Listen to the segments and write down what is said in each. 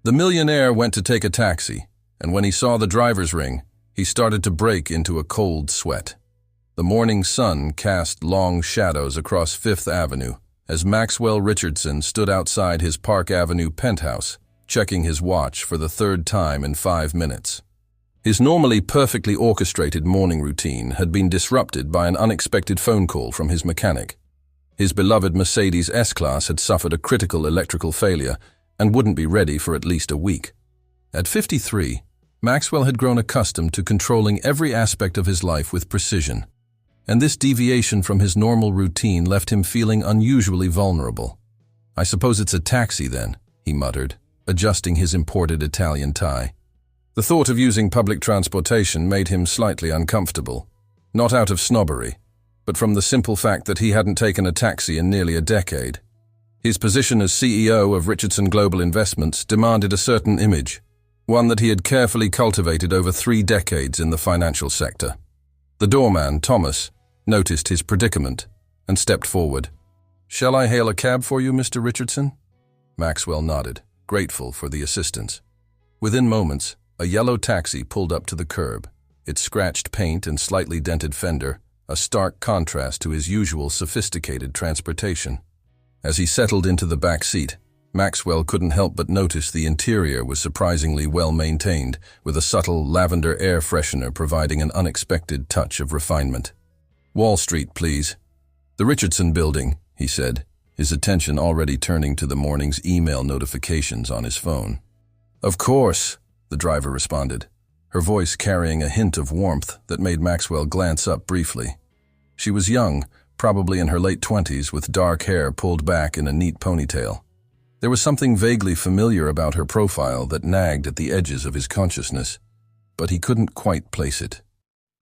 The millionaire went to take a taxi, and when he saw the driver's ring, he started to break into a cold sweat. The morning sun cast long shadows across Fifth Avenue as Maxwell Richardson stood outside his Park Avenue penthouse, checking his watch for the third time in 5 minutes. His normally perfectly orchestrated morning routine had been disrupted by an unexpected phone call from his mechanic. His beloved Mercedes S-Class had suffered a critical electrical failure and wouldn't be ready for at least a week. At 53, Maxwell had grown accustomed to controlling every aspect of his life with precision, and this deviation from his normal routine left him feeling unusually vulnerable. "I suppose it's a taxi then," he muttered, adjusting his imported Italian tie. The thought of using public transportation made him slightly uncomfortable, not out of snobbery, but from the simple fact that he hadn't taken a taxi in nearly a decade. His position as CEO of Richardson Global Investments demanded a certain image, one that he had carefully cultivated over 3 decades in the financial sector. The doorman, Thomas, noticed his predicament and stepped forward. "Shall I hail a cab for you, Mr. Richardson?" Maxwell nodded, grateful for the assistance. Within moments, a yellow taxi pulled up to the curb, its scratched paint and slightly dented fender a stark contrast to his usual sophisticated transportation. As he settled into the back seat, Maxwell couldn't help but notice the interior was surprisingly well maintained, with a subtle lavender air freshener providing an unexpected touch of refinement. "Wall Street, please." "The Richardson Building," he said, his attention already turning to the morning's email notifications on his phone. "Of course," the driver responded, her voice carrying a hint of warmth that made Maxwell glance up briefly. She was young, probably in her late 20s, with dark hair pulled back in a neat ponytail. There was something vaguely familiar about her profile that nagged at the edges of his consciousness, but he couldn't quite place it.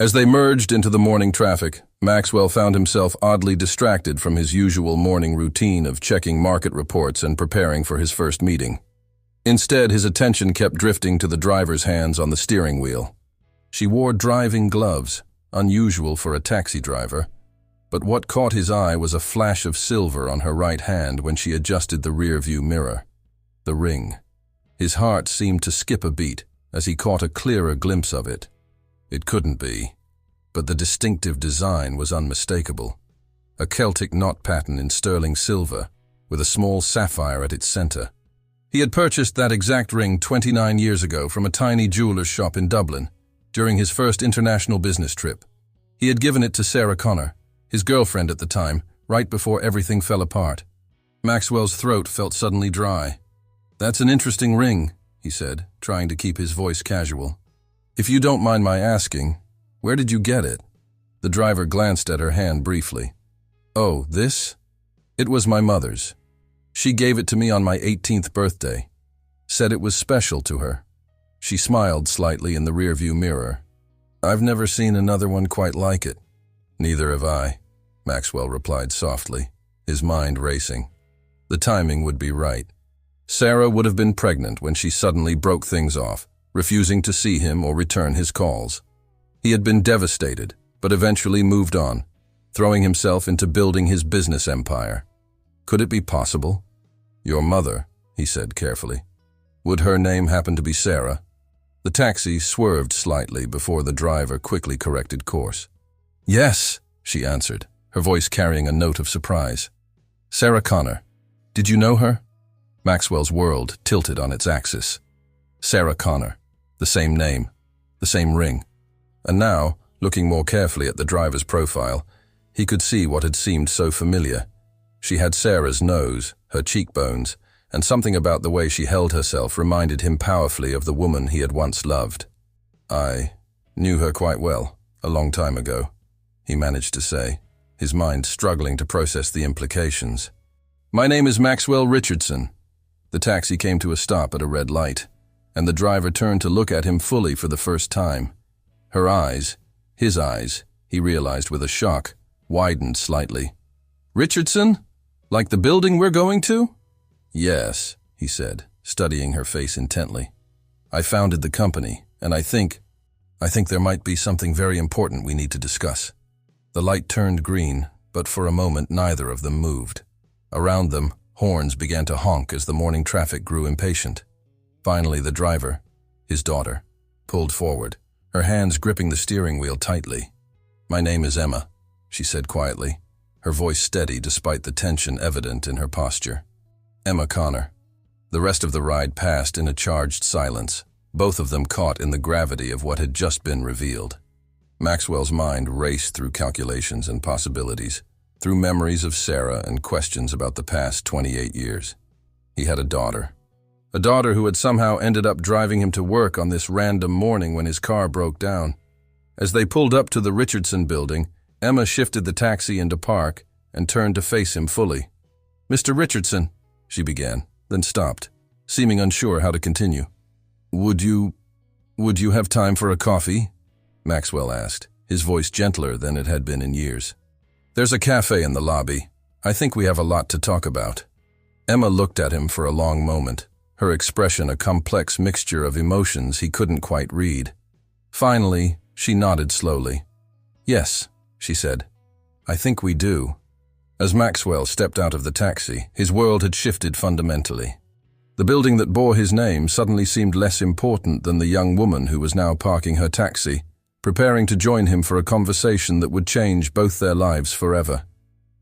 As they merged into the morning traffic, Maxwell found himself oddly distracted from his usual morning routine of checking market reports and preparing for his first meeting. Instead, his attention kept drifting to the driver's hands on the steering wheel. She wore driving gloves, unusual for a taxi driver, but what caught his eye was a flash of silver on her right hand when she adjusted the rear-view mirror. The ring. His heart seemed to skip a beat as he caught a clearer glimpse of it. It couldn't be, but the distinctive design was unmistakable. A Celtic knot pattern in sterling silver, with a small sapphire at its center. He had purchased that exact ring 29 years ago from a tiny jeweler's shop in Dublin, during his first international business trip. He had given it to Sarah Connor, his girlfriend at the time, right before everything fell apart. Maxwell's throat felt suddenly dry. "That's an interesting ring," he said, trying to keep his voice casual. "If you don't mind my asking, where did you get it?" The driver glanced at her hand briefly. "Oh, this? It was my mother's. She gave it to me on my 18th birthday. Said it was special to her." She smiled slightly in the rearview mirror. "I've never seen another one quite like it." "Neither have I," Maxwell replied softly, his mind racing. The timing would be right. Sarah would have been pregnant when she suddenly broke things off, refusing to see him or return his calls. He had been devastated, but eventually moved on, throwing himself into building his business empire. Could it be possible? "Your mother," he said carefully. "Would her name happen to be Sarah?" The taxi swerved slightly before the driver quickly corrected course. "Yes," she answered, her voice carrying a note of surprise. "Sarah Connor. Did you know her?" Maxwell's world tilted on its axis. Sarah Connor. The same name. The same ring. And now, looking more carefully at the driver's profile, he could see what had seemed so familiar. She had Sarah's nose, her cheekbones, and something about the way she held herself reminded him powerfully of the woman he had once loved. "I knew her quite well, a long time ago," he managed to say, his mind struggling to process the implications. "My name is Maxwell Richardson." The taxi came to a stop at a red light, and the driver turned to look at him fully for the first time. Her eyes, his eyes, he realized with a shock, widened slightly. "Richardson? Like the building we're going to?" "Yes," he said, studying her face intently. "I founded the company, and I think there might be something very important we need to discuss." The light turned green, but for a moment neither of them moved. Around them, horns began to honk as the morning traffic grew impatient. Finally, the driver, his daughter, pulled forward, her hands gripping the steering wheel tightly. "My name is Emma," she said quietly, her voice steady despite the tension evident in her posture. "Emma Connor." The rest of the ride passed in a charged silence, both of them caught in the gravity of what had just been revealed. Maxwell's mind raced through calculations and possibilities, through memories of Sarah and questions about the past 28 years. He had a daughter who had somehow ended up driving him to work on this random morning when his car broke down. As they pulled up to the Richardson building, Emma shifted the taxi into park and turned to face him fully. "Mr. Richardson," she began, then stopped, seeming unsure how to continue. Would you have time for a coffee?" Maxwell asked, his voice gentler than it had been in years. "There's a cafe in the lobby. I think we have a lot to talk about." Emma looked at him for a long moment, her expression a complex mixture of emotions he couldn't quite read. Finally, she nodded slowly. "Yes," she said. "I think we do." As Maxwell stepped out of the taxi, his world had shifted fundamentally. The building that bore his name suddenly seemed less important than the young woman who was now parking her taxi, preparing to join him for a conversation that would change both their lives forever.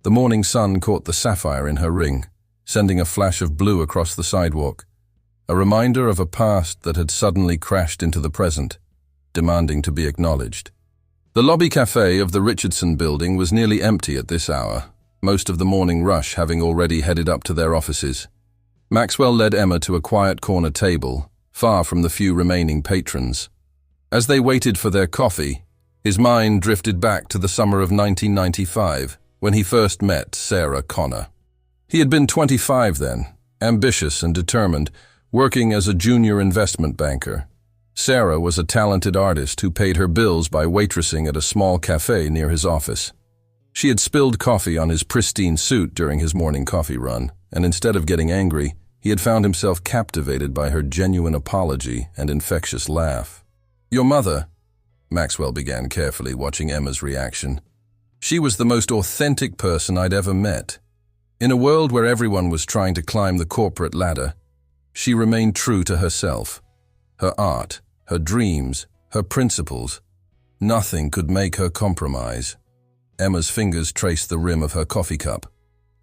The morning sun caught the sapphire in her ring, sending a flash of blue across the sidewalk, a reminder of a past that had suddenly crashed into the present, demanding to be acknowledged. The lobby cafe of the Richardson building was nearly empty at this hour, most of the morning rush having already headed up to their offices. Maxwell led Emma to a quiet corner table, far from the few remaining patrons. As they waited for their coffee, his mind drifted back to the summer of 1995, when he first met Sarah Connor. He had been 25 then, ambitious and determined, working as a junior investment banker. Sarah was a talented artist who paid her bills by waitressing at a small cafe near his office. She had spilled coffee on his pristine suit during his morning coffee run, and instead of getting angry, he had found himself captivated by her genuine apology and infectious laugh. "Your mother," Maxwell began carefully, watching Emma's reaction. "She was the most authentic person I'd ever met. In a world where everyone was trying to climb the corporate ladder, she remained true to herself. Her art, her dreams, her principles. Nothing could make her compromise." Emma's fingers traced the rim of her coffee cup,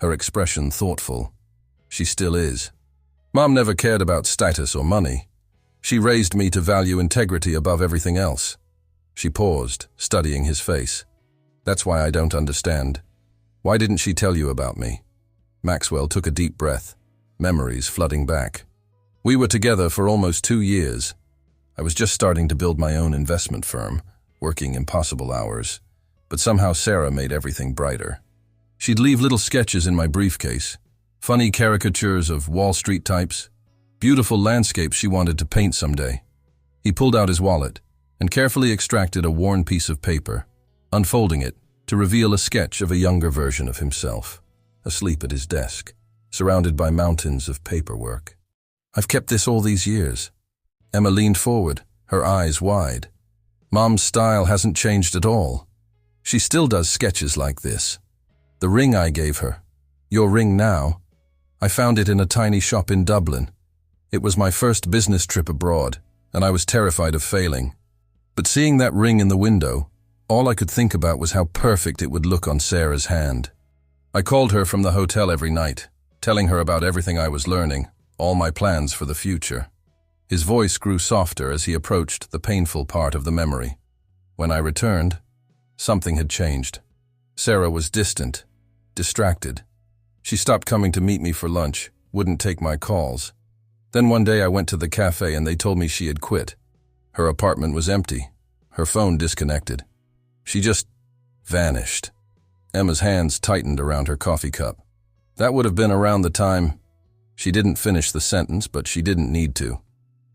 her expression thoughtful. "She still is. Mom never cared about status or money. She raised me to value integrity above everything else." She paused, studying his face. "That's why I don't understand. Why didn't she tell you about me?" Maxwell took a deep breath, memories flooding back. "We were together for almost 2 years. I was just starting to build my own investment firm, working impossible hours, but somehow Sarah made everything brighter. She'd leave little sketches in my briefcase, funny caricatures of Wall Street types, beautiful landscapes she wanted to paint someday." He pulled out his wallet and carefully extracted a worn piece of paper, unfolding it to reveal a sketch of a younger version of himself, asleep at his desk, surrounded by mountains of paperwork. "I've kept this all these years." Emma leaned forward, her eyes wide. "Mom's style hasn't changed at all. She still does sketches like this. The ring I gave her, your ring now, I found it in a tiny shop in Dublin. It was my first business trip abroad, and I was terrified of failing. But seeing that ring in the window, all I could think about was how perfect it would look on Sarah's hand. I called her from the hotel every night, telling her about everything I was learning, all my plans for the future." His voice grew softer as he approached the painful part of the memory. "When I returned, something had changed. Sarah was distant, distracted. She stopped coming to meet me for lunch, wouldn't take my calls. Then one day I went to the cafe and they told me she had quit. Her apartment was empty, her phone disconnected. She just vanished." Emma's hands tightened around her coffee cup. "That would have been around the time—" She didn't finish the sentence, but she didn't need to.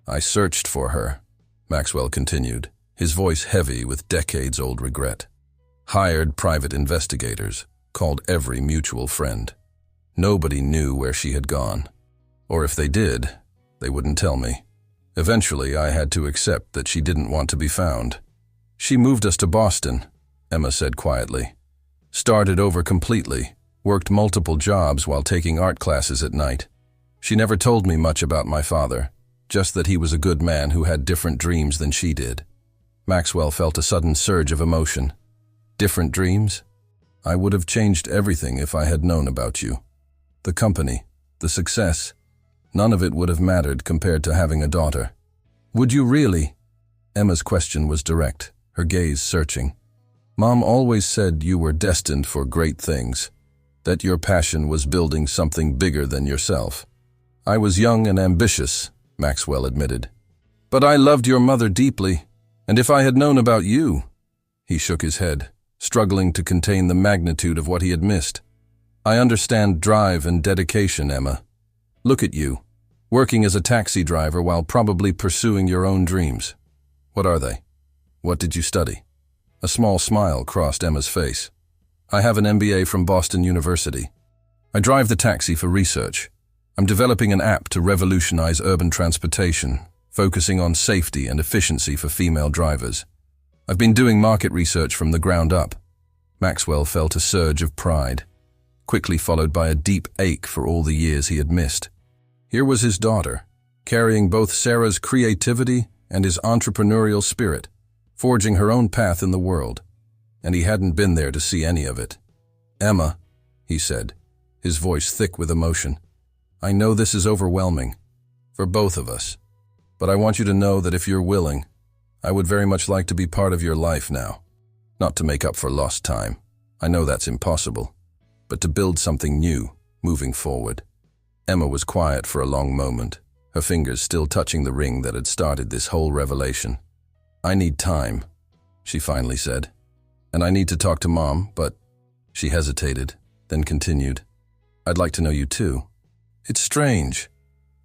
"I searched for her," Maxwell continued, his voice heavy with decades-old regret. "Hired private investigators, called every mutual friend. Nobody knew where she had gone. Or if they did, they wouldn't tell me. Eventually, I had to accept that she didn't want to be found. She moved us to Boston," Emma said quietly. "Started over completely, worked multiple jobs while taking art classes at night. She never told me much about my father, just that he was a good man who had different dreams than she did. Maxwell felt a sudden surge of emotion. Different dreams? I would have changed everything if I had known about you. The company, the success, none of it would have mattered compared to having a daughter. Would you really? Emma's question was direct, her gaze searching. Mom always said you were destined for great things, that your passion was building something bigger than yourself. I was young and ambitious, Maxwell admitted. But I loved your mother deeply, and if I had known about you… He shook his head, struggling to contain the magnitude of what he had missed. I understand drive and dedication, Emma. Look at you, working as a taxi driver while probably pursuing your own dreams. What are they? What did you study? A small smile crossed Emma's face. I have an MBA from Boston University. I drive the taxi for research. I'm developing an app to revolutionize urban transportation, focusing on safety and efficiency for female drivers. I've been doing market research from the ground up. Maxwell felt a surge of pride, quickly followed by a deep ache for all the years he had missed. Here was his daughter, carrying both Sarah's creativity and his entrepreneurial spirit, forging her own path in the world, and he hadn't been there to see any of it. Emma, he said, his voice thick with emotion, I know this is overwhelming, for both of us, but I want you to know that if you're willing, I would very much like to be part of your life now. Not to make up for lost time, I know that's impossible, but to build something new, moving forward. Emma was quiet for a long moment, her fingers still touching the ring that had started this whole revelation. I need time, she finally said, and I need to talk to Mom, but… She hesitated, then continued, I'd like to know you too. It's strange.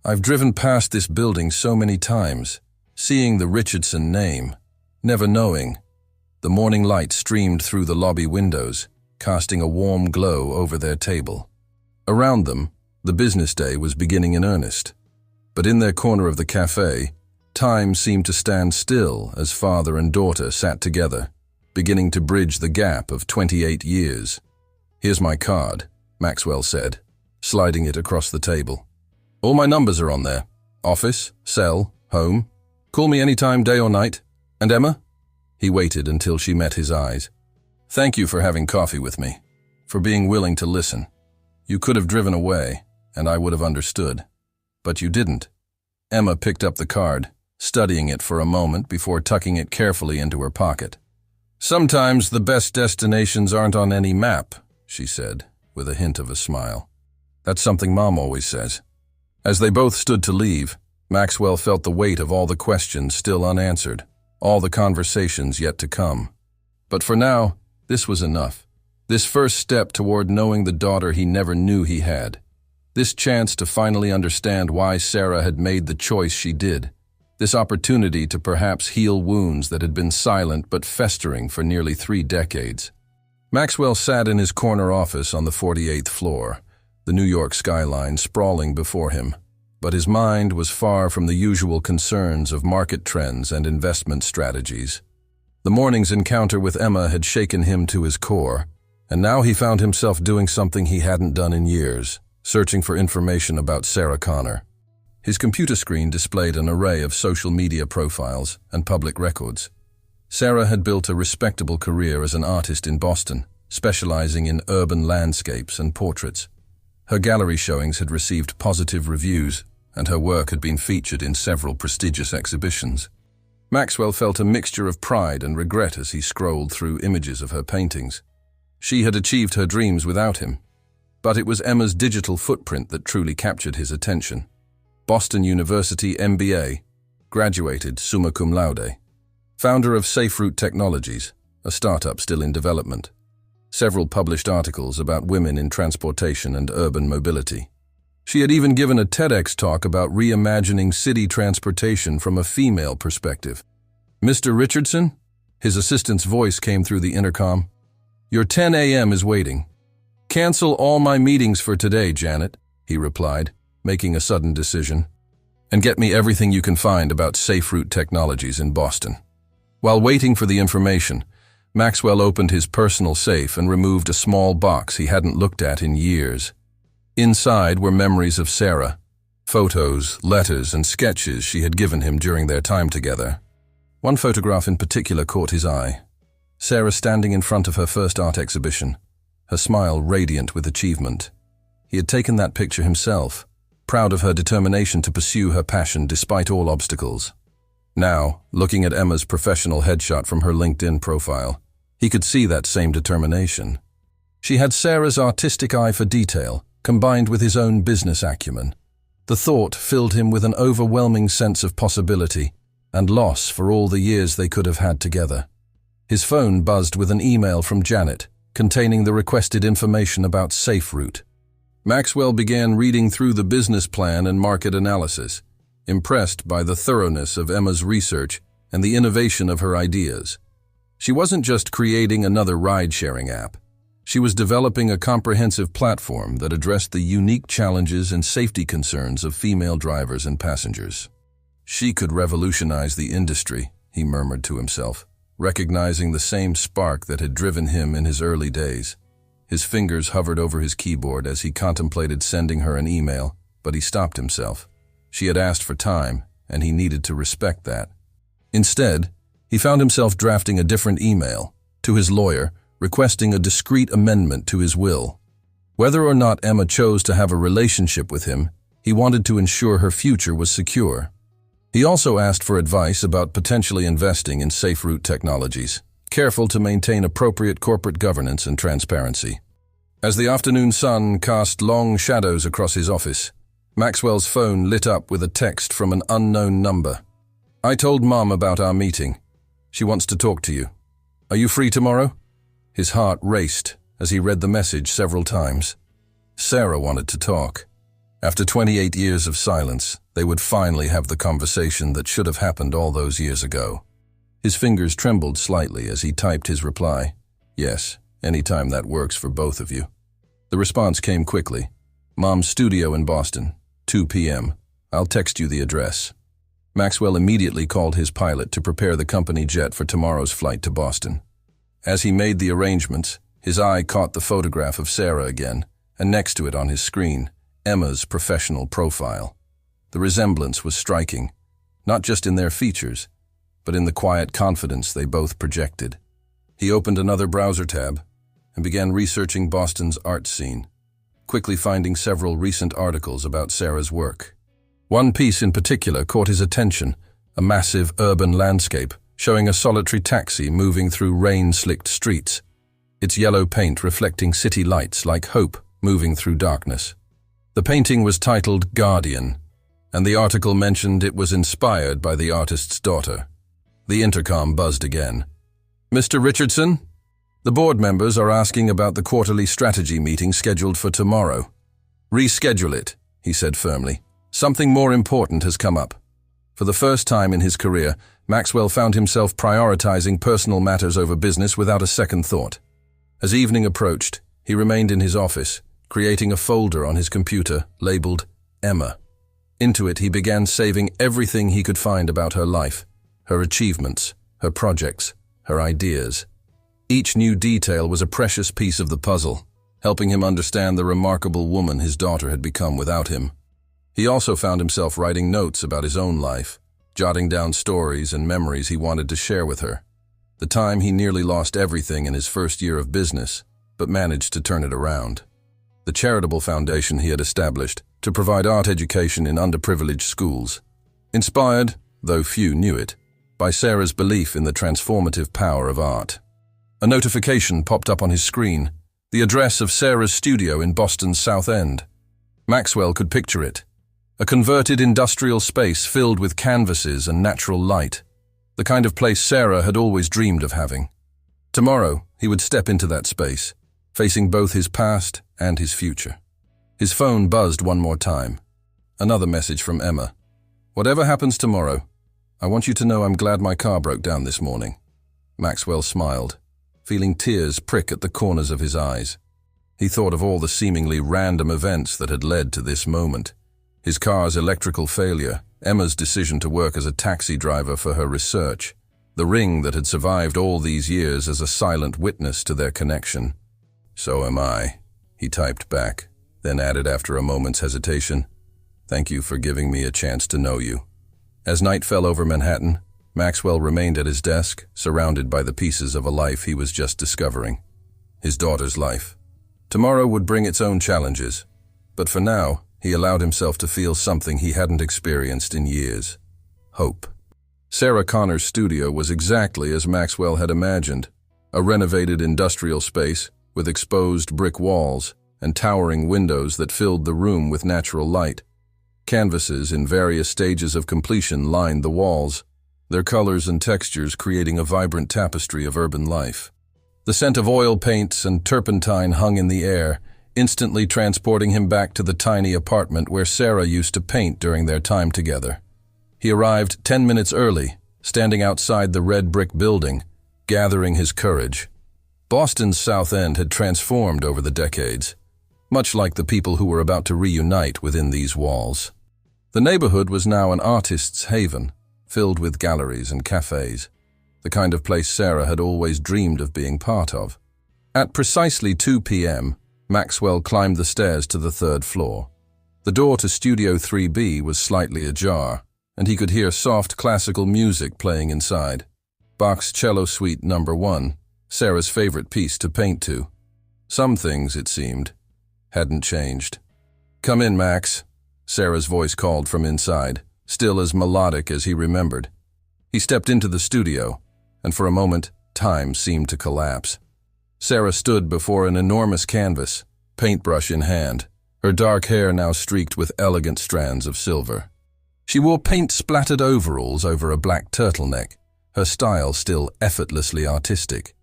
I've driven past this building so many times, seeing the Richardson name, never knowing. The morning light streamed through the lobby windows, casting a warm glow over their table. Around them, the business day was beginning in earnest. But in their corner of the cafe, time seemed to stand still as father and daughter sat together, beginning to bridge the gap of 28 years. Here's my card, Maxwell said, sliding it across the table. All my numbers are on there. Office, cell, home. Call me anytime, day or night. And Emma? He waited until she met his eyes. Thank you for having coffee with me, for being willing to listen. You could have driven away, and I would have understood. But you didn't. Emma picked up the card, studying it for a moment before tucking it carefully into her pocket. Sometimes the best destinations aren't on any map, she said, with a hint of a smile. That's something Mom always says. As they both stood to leave, Maxwell felt the weight of all the questions still unanswered, all the conversations yet to come. But for now, this was enough. This first step toward knowing the daughter he never knew he had. This chance to finally understand why Sarah had made the choice she did. This opportunity to perhaps heal wounds that had been silent but festering for nearly 3 decades. Maxwell sat in his corner office on the 48th floor, the New York skyline sprawling before him, but his mind was far from the usual concerns of market trends and investment strategies. The morning's encounter with Emma had shaken him to his core, and now he found himself doing something he hadn't done in years, searching for information about Sarah Connor. His computer screen displayed an array of social media profiles and public records. Sarah had built a respectable career as an artist in Boston, specializing in urban landscapes and portraits. Her gallery showings had received positive reviews, and her work had been featured in several prestigious exhibitions. Maxwell felt a mixture of pride and regret as he scrolled through images of her paintings. She had achieved her dreams without him, but it was Emma's digital footprint that truly captured his attention. Boston University MBA, graduated summa cum laude. Founder of SafeRoute Technologies, a startup still in development. Several published articles about women in transportation and urban mobility. She had even given a TEDx talk about reimagining city transportation from a female perspective. Mr. Richardson? His assistant's voice came through the intercom. Your 10 a.m. is waiting. Cancel all my meetings for today, Janet, he replied, making a sudden decision. And get me everything you can find about SafeRoute Technologies in Boston. While waiting for the information, Maxwell opened his personal safe and removed a small box he hadn't looked at in years. Inside were memories of Sarah, Photos, letters, and sketches she had given him during their time together. One photograph in particular caught his eye. Sarah standing in front of her first art exhibition, her smile radiant with achievement. He had taken that picture himself, proud of her determination to pursue her passion despite all obstacles. Now, looking at Emma's professional headshot from her LinkedIn profile, he could see that same determination. She had Sarah's artistic eye for detail, combined with his own business acumen. The thought filled him with an overwhelming sense of possibility and loss for all the years they could have had together. His phone buzzed with an email from Janet, containing the requested information about SafeRoute. Maxwell began reading through the business plan and market analysis, impressed by the thoroughness of Emma's research and the innovation of her ideas. She wasn't just creating another ride-sharing app. She was developing a comprehensive platform that addressed the unique challenges and safety concerns of female drivers and passengers. She could revolutionize the industry, he murmured to himself, recognizing the same spark that had driven him in his early days. His fingers hovered over his keyboard as he contemplated sending her an email, but he stopped himself. She had asked for time, and he needed to respect that. Instead, he found himself drafting a different email to his lawyer, requesting a discreet amendment to his will. Whether or not Emma chose to have a relationship with him, he wanted to ensure her future was secure. He also asked for advice about potentially investing in SafeRoute technologies, careful to maintain appropriate corporate governance and transparency. As the afternoon sun cast long shadows across his office, Maxwell's phone lit up with a text from an unknown number. "I told Mom about our meeting. She wants to talk to you. Are you free tomorrow?" His heart raced as he read the message several times. Sarah wanted to talk. After 28 years of silence, they would finally have the conversation that should have happened all those years ago. His fingers trembled slightly as he typed his reply. "Yes, anytime that works for both of you." The response came quickly. "Mom's studio in Boston, 2 p.m. I'll text you the address." Maxwell immediately called his pilot to prepare the company jet for tomorrow's flight to Boston. As he made the arrangements, his eye caught the photograph of Sarah again, and next to it on his screen, Emma's professional profile. The resemblance was striking, not just in their features, but in the quiet confidence they both projected. He opened another browser tab and began researching Boston's art scene, quickly finding several recent articles about Sarah's work. One piece in particular caught his attention, a massive urban landscape showing a solitary taxi moving through rain-slicked streets, its yellow paint reflecting city lights like hope moving through darkness. The painting was titled Guardian, and the article mentioned it was inspired by the artist's daughter. The intercom buzzed again. "Mr. Richardson? The board members are asking about the quarterly strategy meeting scheduled for tomorrow." "Reschedule it," he said firmly. "Something more important has come up." For the first time in his career, Maxwell found himself prioritizing personal matters over business without a second thought. As evening approached, he remained in his office, creating a folder on his computer labeled Emma. Into it he began saving everything he could find about her life, her achievements, her projects, her ideas. Each new detail was a precious piece of the puzzle, helping him understand the remarkable woman his daughter had become without him. He also found himself writing notes about his own life, jotting down stories and memories he wanted to share with her. The time he nearly lost everything in his first year of business, but managed to turn it around. The charitable foundation he had established to provide art education in underprivileged schools. Inspired, though few knew it, by Sarah's belief in the transformative power of art. A notification popped up on his screen, the address of Sarah's studio in Boston's South End. Maxwell could picture it. A converted industrial space filled with canvases and natural light, the kind of place Sarah had always dreamed of having. Tomorrow, he would step into that space, facing both his past and his future. His phone buzzed one more time. Another message from Emma. "Whatever happens tomorrow, I want you to know I'm glad my car broke down this morning." Maxwell smiled, feeling tears prick at the corners of his eyes. He thought of all the seemingly random events that had led to this moment. His car's electrical failure, Emma's decision to work as a taxi driver for her research, the ring that had survived all these years as a silent witness to their connection. "So am I," he typed back, then added after a moment's hesitation. Thank you for giving me a chance to know you." As night fell over Manhattan, Maxwell remained at his desk, surrounded by the pieces of a life he was just discovering. His daughter's life. Tomorrow would bring its own challenges, but for now, he allowed himself to feel something he hadn't experienced in years. Hope. Sarah Connor's studio was exactly as Maxwell had imagined, a renovated industrial space with exposed brick walls and towering windows that filled the room with natural light. Canvases in various stages of completion lined the walls, their colors and textures creating a vibrant tapestry of urban life. The scent of oil paints and turpentine hung in the air, instantly transporting him back to the tiny apartment where Sarah used to paint during their time together. He arrived 10 minutes early, standing outside the red brick building, gathering his courage. Boston's South End had transformed over the decades, much like the people who were about to reunite within these walls. The neighborhood was now an artist's haven, filled with galleries and cafes, the kind of place Sarah had always dreamed of being part of. At precisely 2 p.m., Maxwell climbed the stairs to the third floor. The door to Studio 3B was slightly ajar, and he could hear soft classical music playing inside. Bach's Cello Suite No. 1, Sarah's favorite piece to paint to. Some things, it seemed, hadn't changed. "Come in, Max," Sarah's voice called from inside, still as melodic as he remembered. He stepped into the studio, and for a moment, time seemed to collapse. Sarah stood before an enormous canvas, paintbrush in hand, her dark hair now streaked with elegant strands of silver. She wore paint-splattered overalls over a black turtleneck, her style still effortlessly artistic.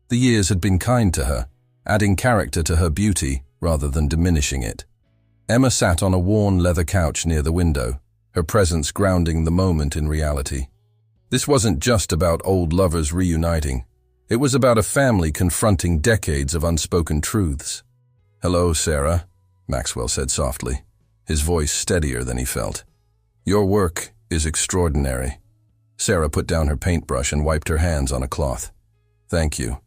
The years had been kind to her, adding character to her beauty rather than diminishing it. Emma sat on a worn leather couch near the window, her presence grounding the moment in reality. This wasn't just about old lovers reuniting. It was about a family confronting decades of unspoken truths. "Hello, Sarah," Maxwell said softly, his voice steadier than he felt. "Your work is extraordinary." Sarah put down her paintbrush and wiped her hands on a cloth. "Thank you.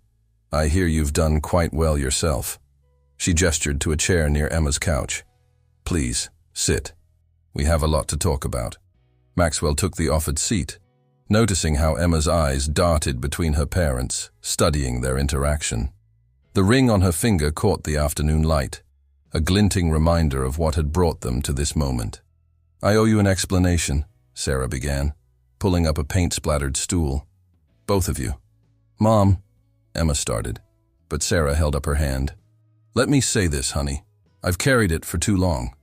I hear you've done quite well yourself." She gestured to a chair near Emma's couch. "Please, sit. We have a lot to talk about." Maxwell took the offered seat, noticing how Emma's eyes darted between her parents, studying their interaction. The ring on her finger caught the afternoon light, a glinting reminder of what had brought them to this moment. "I owe you an explanation," Sarah began, pulling up a paint-splattered stool. "Both of you." "Mom," Emma started, but Sarah held up her hand. "Let me say this, honey. I've carried it for too long."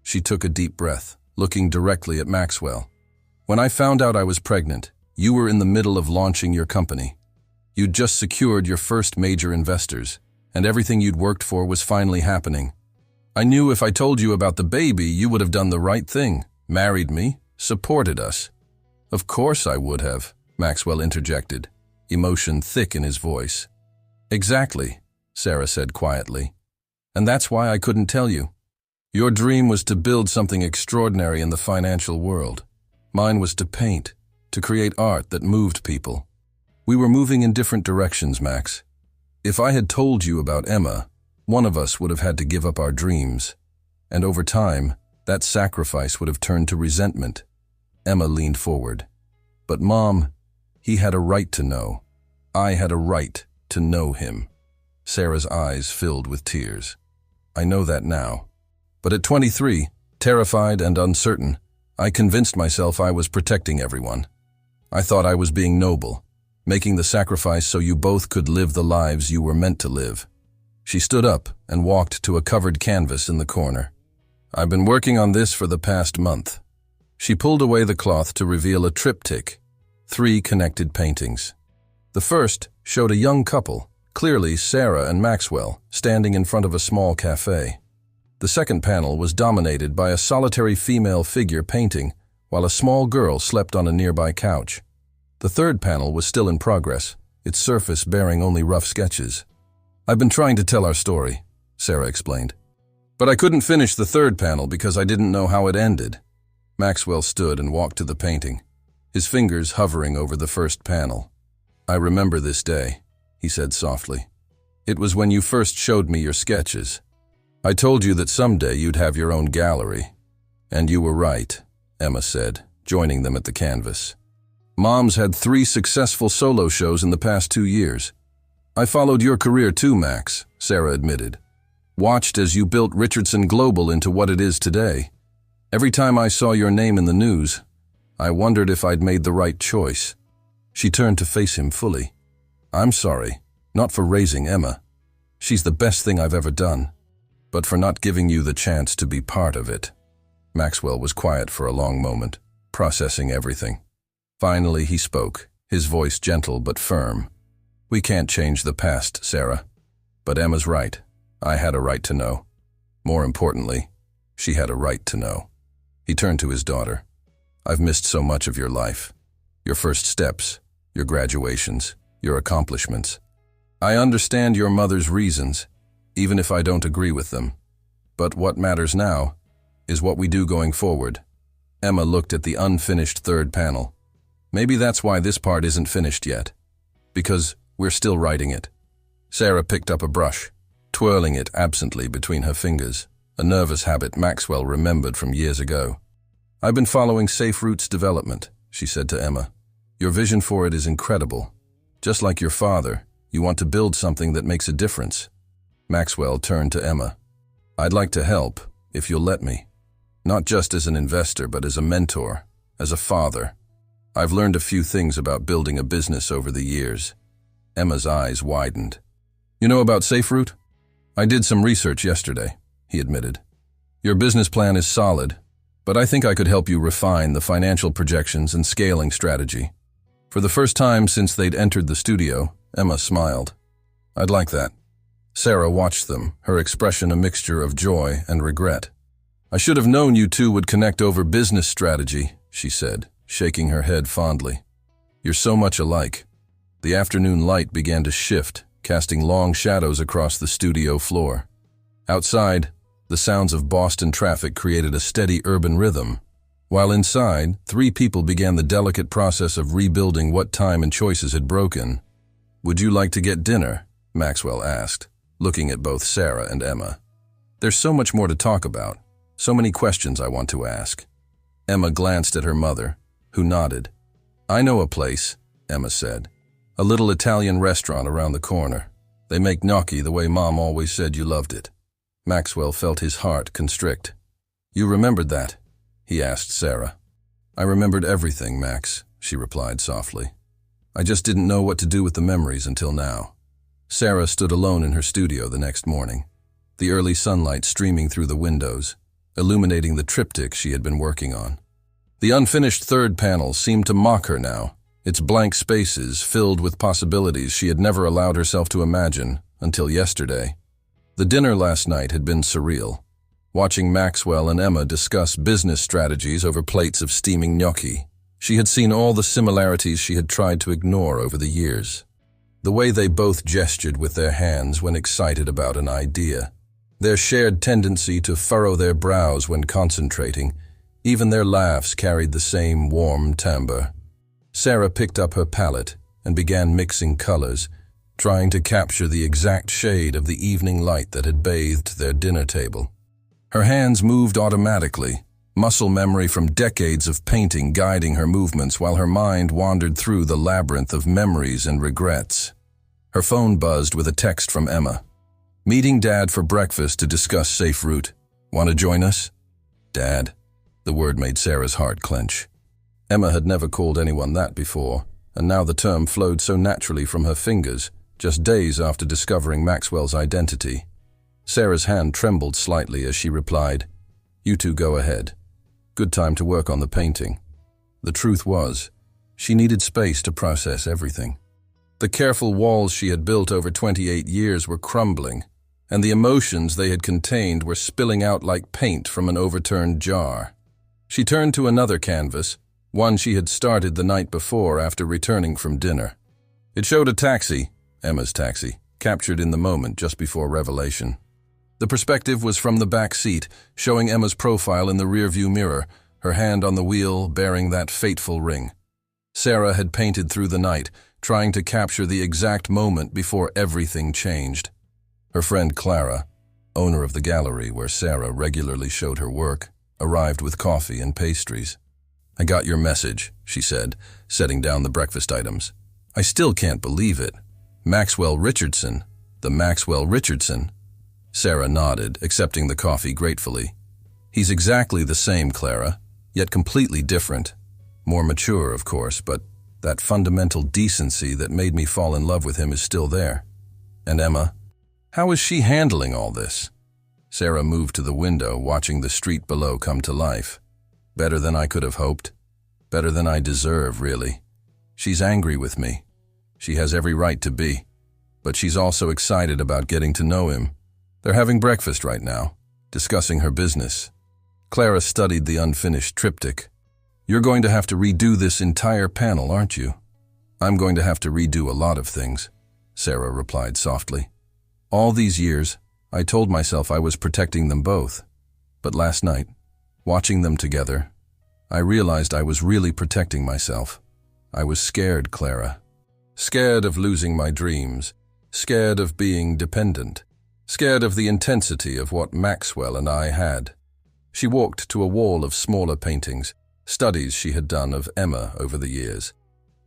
She took a deep breath, looking directly at Maxwell. "When I found out I was pregnant, you were in the middle of launching your company. You'd just secured your first major investors, and everything you'd worked for was finally happening. I knew if I told you about the baby, you would have done the right thing, married me, supported us." "Of course I would have," Maxwell interjected, emotion thick in his voice. "Exactly," Sarah said quietly. "And that's why I couldn't tell you. Your dream was to build something extraordinary in the financial world. Mine was to paint, to create art that moved people. We were moving in different directions, Max. If I had told you about Emma, one of us would have had to give up our dreams. And over time, that sacrifice would have turned to resentment." Emma leaned forward. "But Mom, he had a right to know. I had a right to know him." Sarah's eyes filled with tears. "I know that now. But at 23, terrified and uncertain, I convinced myself I was protecting everyone. I thought I was being noble, making the sacrifice so you both could live the lives you were meant to live." She stood up and walked to a covered canvas in the corner. "I've been working on this for the past month." She pulled away the cloth to reveal a triptych, 3 connected paintings. The first showed a young couple, clearly Sarah and Maxwell, standing in front of a small cafe. The second panel was dominated by a solitary female figure painting, while a small girl slept on a nearby couch. The third panel was still in progress, its surface bearing only rough sketches. "I've been trying to tell our story," Sarah explained. "But I couldn't finish the third panel because I didn't know how it ended." Maxwell stood and walked to the painting, his fingers hovering over the first panel. "I remember this day," he said softly. "It was when you first showed me your sketches. I told you that someday you'd have your own gallery. And you were right, Emma said, joining them at the canvas. Mom's had 3 successful solo shows in the past 2 years. I followed your career too, Max, Sarah admitted. Watched as you built Richardson Global into what it is today. Every time I saw your name in the news, I wondered if I'd made the right choice. She turned to face him fully. I'm sorry, not for raising Emma. She's the best thing I've ever done, but for not giving you the chance to be part of it. Maxwell was quiet for a long moment, processing everything. Finally, he spoke, his voice gentle but firm. We can't change the past, Sarah. But Emma's right. I had a right to know. More importantly, she had a right to know. He turned to his daughter. I've missed so much of your life. Your first steps, your graduations, your accomplishments. I understand your mother's reasons, even if I don't agree with them. But what matters now is what we do going forward. Emma looked at the unfinished 3rd panel. Maybe that's why this part isn't finished yet. Because we're still writing it. Sarah picked up a brush, twirling it absently between her fingers, a nervous habit Maxwell remembered from years ago. I've been following Safe Routes development, she said to Emma. Your vision for it is incredible. Just like your father, you want to build something that makes a difference. Maxwell turned to Emma. I'd like to help, if you'll let me. Not just as an investor, but as a mentor, as a father. I've learned a few things about building a business over the years. Emma's eyes widened. You know about SafeRoute? I did some research yesterday, he admitted. Your business plan is solid, but I think I could help you refine the financial projections and scaling strategy. For the first time since they'd entered the studio, Emma smiled. I'd like that. Sarah watched them, her expression a mixture of joy and regret. I should have known you two would connect over business strategy, she said, shaking her head fondly. You're so much alike. The afternoon light began to shift, casting long shadows across the studio floor. Outside, the sounds of Boston traffic created a steady urban rhythm, while inside, 3 people began the delicate process of rebuilding what time and choices had broken. Would you like to get dinner? Maxwell asked, looking at both Sarah and Emma. There's so much more to talk about, so many questions I want to ask. Emma glanced at her mother, who nodded. I know a place, Emma said. A little Italian restaurant around the corner. They make gnocchi the way Mom always said you loved it. Maxwell felt his heart constrict. You remembered that? He asked Sarah. I remembered everything, Max, she replied softly. I just didn't know what to do with the memories until now. Sarah stood alone in her studio the next morning, the early sunlight streaming through the windows, illuminating the triptych she had been working on. The unfinished 3rd panel seemed to mock her now, its blank spaces filled with possibilities she had never allowed herself to imagine until yesterday. The dinner last night had been surreal, watching Maxwell and Emma discuss business strategies over plates of steaming gnocchi. She had seen all the similarities she had tried to ignore over the years. The way they both gestured with their hands when excited about an idea, their shared tendency to furrow their brows when concentrating, even their laughs carried the same warm timbre. Sarah picked up her palette and began mixing colors, trying to capture the exact shade of the evening light that had bathed their dinner table. Her hands moved automatically, muscle memory from decades of painting guiding her movements while her mind wandered through the labyrinth of memories and regrets. Her phone buzzed with a text from Emma. Meeting Dad for breakfast to discuss SafeRoute. Want to join us? Dad. The word made Sarah's heart clench. Emma had never called anyone that before, and now the term flowed so naturally from her fingers, just days after discovering Maxwell's identity. Sarah's hand trembled slightly as she replied, You two go ahead. Good time to work on the painting. The truth was, she needed space to process everything. The careful walls she had built over 28 years were crumbling, and the emotions they had contained were spilling out like paint from an overturned jar. She turned to another canvas, one she had started the night before after returning from dinner. It showed a taxi, Emma's taxi, captured in the moment just before revelation. The perspective was from the back seat, showing Emma's profile in the rearview mirror, her hand on the wheel bearing that fateful ring. Sarah had painted through the night, trying to capture the exact moment before everything changed. Her friend Clara, owner of the gallery where Sarah regularly showed her work, arrived with coffee and pastries. "I got your message," she said, setting down the breakfast items. "I still can't believe it. Maxwell Richardson, the Maxwell Richardson." Sarah nodded, accepting the coffee gratefully. "He's exactly the same, Clara, yet completely different. More mature, of course, but that fundamental decency that made me fall in love with him is still there. And Emma, how is she handling all this?" Sarah moved to the window, watching the street below come to life. "Better than I could have hoped. Better than I deserve, really. She's angry with me. She has every right to be. But she's also excited about getting to know him. They're having breakfast right now, discussing her business." Clara studied the unfinished triptych. "You're going to have to redo this entire panel, aren't you?" "I'm going to have to redo a lot of things," Sarah replied softly. "All these years, I told myself I was protecting them both. But last night, watching them together, I realized I was really protecting myself. I was scared, Clara. Scared of losing my dreams. Scared of being dependent. Scared of the intensity of what Maxwell and I had." She walked to a wall of smaller paintings, studies she had done of Emma over the years.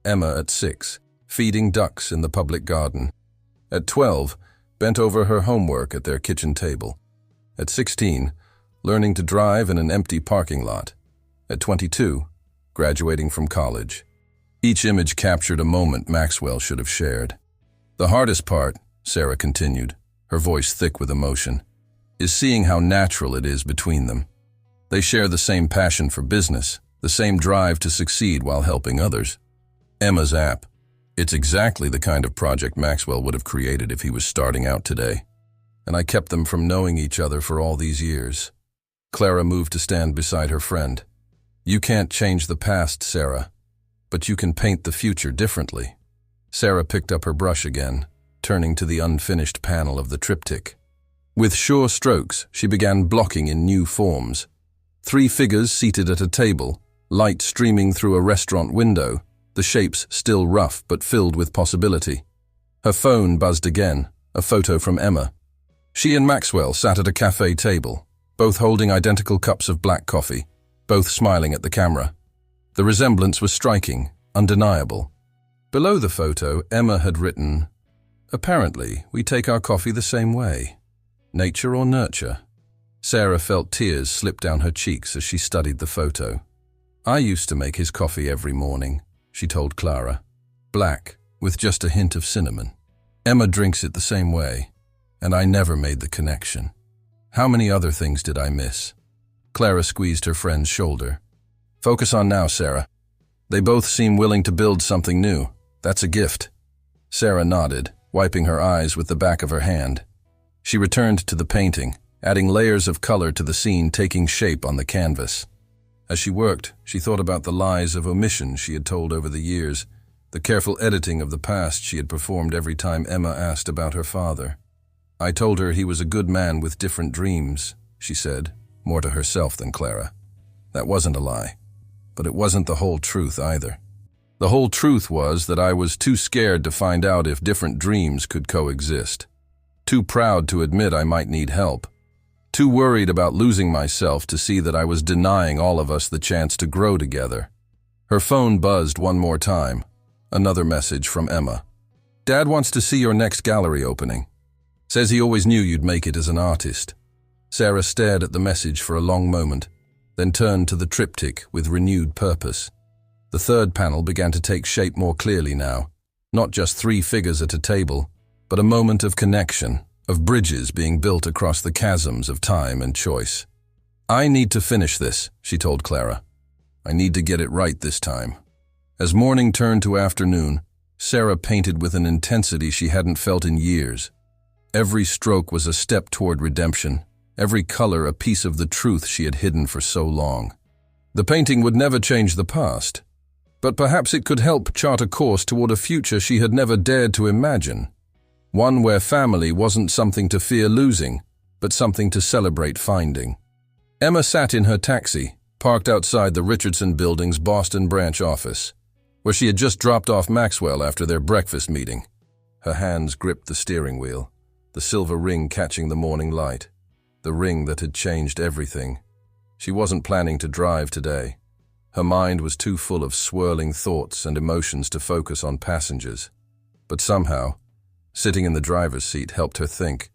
Emma at 6, feeding ducks in the public garden. At 12, bent over her homework at their kitchen table. At 16, learning to drive in an empty parking lot. At 22, graduating from college. Each image captured a moment Maxwell should have shared. "The hardest part," Sarah continued, her voice thick with emotion, "is seeing how natural it is between them. They share the same passion for business, the same drive to succeed while helping others. Emma's app. It's exactly the kind of project Maxwell would have created if he was starting out today. And I kept them from knowing each other for all these years." Clara moved to stand beside her friend. "You can't change the past, Sarah, but you can paint the future differently." Sarah picked up her brush again, turning to the unfinished panel of the triptych. With sure strokes, she began blocking in new forms. 3 figures seated at a table, light streaming through a restaurant window, the shapes still rough but filled with possibility. Her phone buzzed again, a photo from Emma. She and Maxwell sat at a cafe table, both holding identical cups of black coffee, both smiling at the camera. The resemblance was striking, undeniable. Below the photo, Emma had written, "Apparently, we take our coffee the same way. Nature or nurture?" Sarah felt tears slip down her cheeks as she studied the photo. "I used to make his coffee every morning," she told Clara. "Black, with just a hint of cinnamon. Emma drinks it the same way, and I never made the connection. How many other things did I miss?" Clara squeezed her friend's shoulder. "Focus on now, Sarah. They both seem willing to build something new. That's a gift." Sarah nodded, wiping her eyes with the back of her hand. She returned to the painting, adding layers of color to the scene taking shape on the canvas. As she worked, she thought about the lies of omission she had told over the years, the careful editing of the past she had performed every time Emma asked about her father. "I told her he was a good man with different dreams," she said, more to herself than Clara. That wasn't a lie, but it wasn't the whole truth either. The whole truth was that I was too scared to find out if different dreams could coexist. Too proud to admit I might need help. Too worried about losing myself to see that I was denying all of us the chance to grow together. Her phone buzzed one more time. Another message from Emma. "Dad wants to see your next gallery opening. Says he always knew you'd make it as an artist." Sarah stared at the message for a long moment, then turned to the triptych with renewed purpose. The third panel began to take shape more clearly now. Not just 3 figures at a table, but a moment of connection, of bridges being built across the chasms of time and choice. "I need to finish this," she told Clara. "I need to get it right this time." As morning turned to afternoon, Sarah painted with an intensity she hadn't felt in years. Every stroke was a step toward redemption, every color a piece of the truth she had hidden for so long. The painting would never change the past, but perhaps it could help chart a course toward a future she had never dared to imagine. One where family wasn't something to fear losing, but something to celebrate finding. Emma sat in her taxi, parked outside the Richardson Building's Boston branch office, where she had just dropped off Maxwell after their breakfast meeting. Her hands gripped the steering wheel, the silver ring catching the morning light, the ring that had changed everything. She wasn't planning to drive today. Her mind was too full of swirling thoughts and emotions to focus on passengers. But somehow, sitting in the driver's seat helped her think.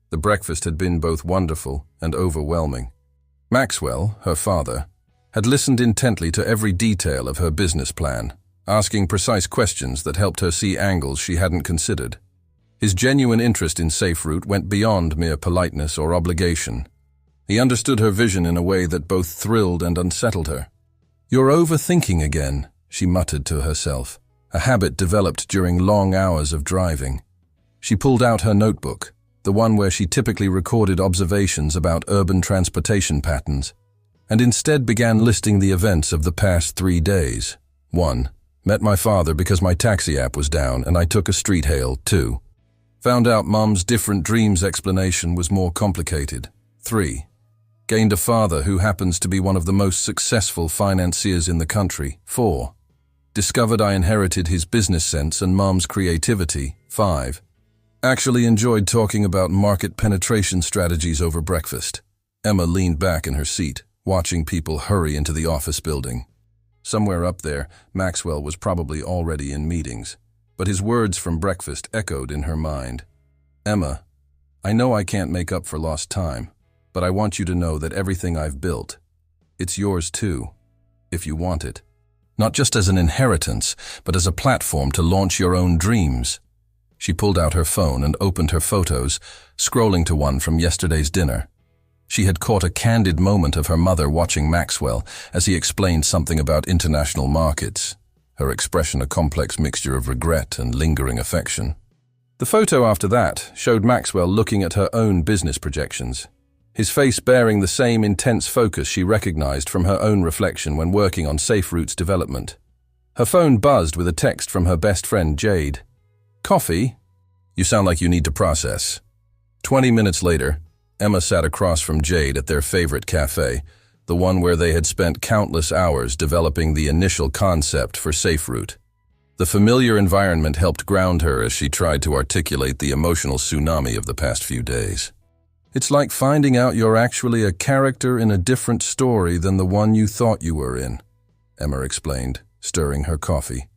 The breakfast had been both wonderful and overwhelming. Maxwell, her father, had listened intently to every detail of her business plan, asking precise questions that helped her see angles she hadn't considered. His genuine interest in SafeRoute went beyond mere politeness or obligation. He understood her vision in a way that both thrilled and unsettled her. "You're overthinking again," she muttered to herself, a habit developed during long hours of driving. She pulled out her notebook, the one where she typically recorded observations about urban transportation patterns, and instead began listing the events of the past 3 days. 1. Met my father because my taxi app was down and I took a street hail. 2. Found out Mum's different dreams explanation was more complicated. 3. Gained a father who happens to be one of the most successful financiers in the country. 4. Discovered I inherited his business sense and Mum's creativity. 5. Actually enjoyed talking about market penetration strategies over breakfast. Emma leaned back in her seat, watching people hurry into the office building. Somewhere up there, Maxwell was probably already in meetings, but his words from breakfast echoed in her mind. "Emma, I know I can't make up for lost time, but I want you to know that everything I've built, it's yours too, if you want it. Not just as an inheritance, but as a platform to launch your own dreams." She pulled out her phone and opened her photos, scrolling to one from yesterday's dinner. She had caught a candid moment of her mother watching Maxwell as he explained something about international markets, her expression a complex mixture of regret and lingering affection. The photo after that showed Maxwell looking at her own business projections, his face bearing the same intense focus she recognized from her own reflection when working on SafeRoute's development. Her phone buzzed with a text from her best friend Jade. "Coffee? You sound like you need to process." 20 minutes later, Emma sat across from Jade at their favorite cafe, the one where they had spent countless hours developing the initial concept for SafeRoute. The familiar environment helped ground her as she tried to articulate the emotional tsunami of the past few days. "It's like finding out you're actually a character in a different story than the one you thought you were in," Emma explained, stirring her coffee.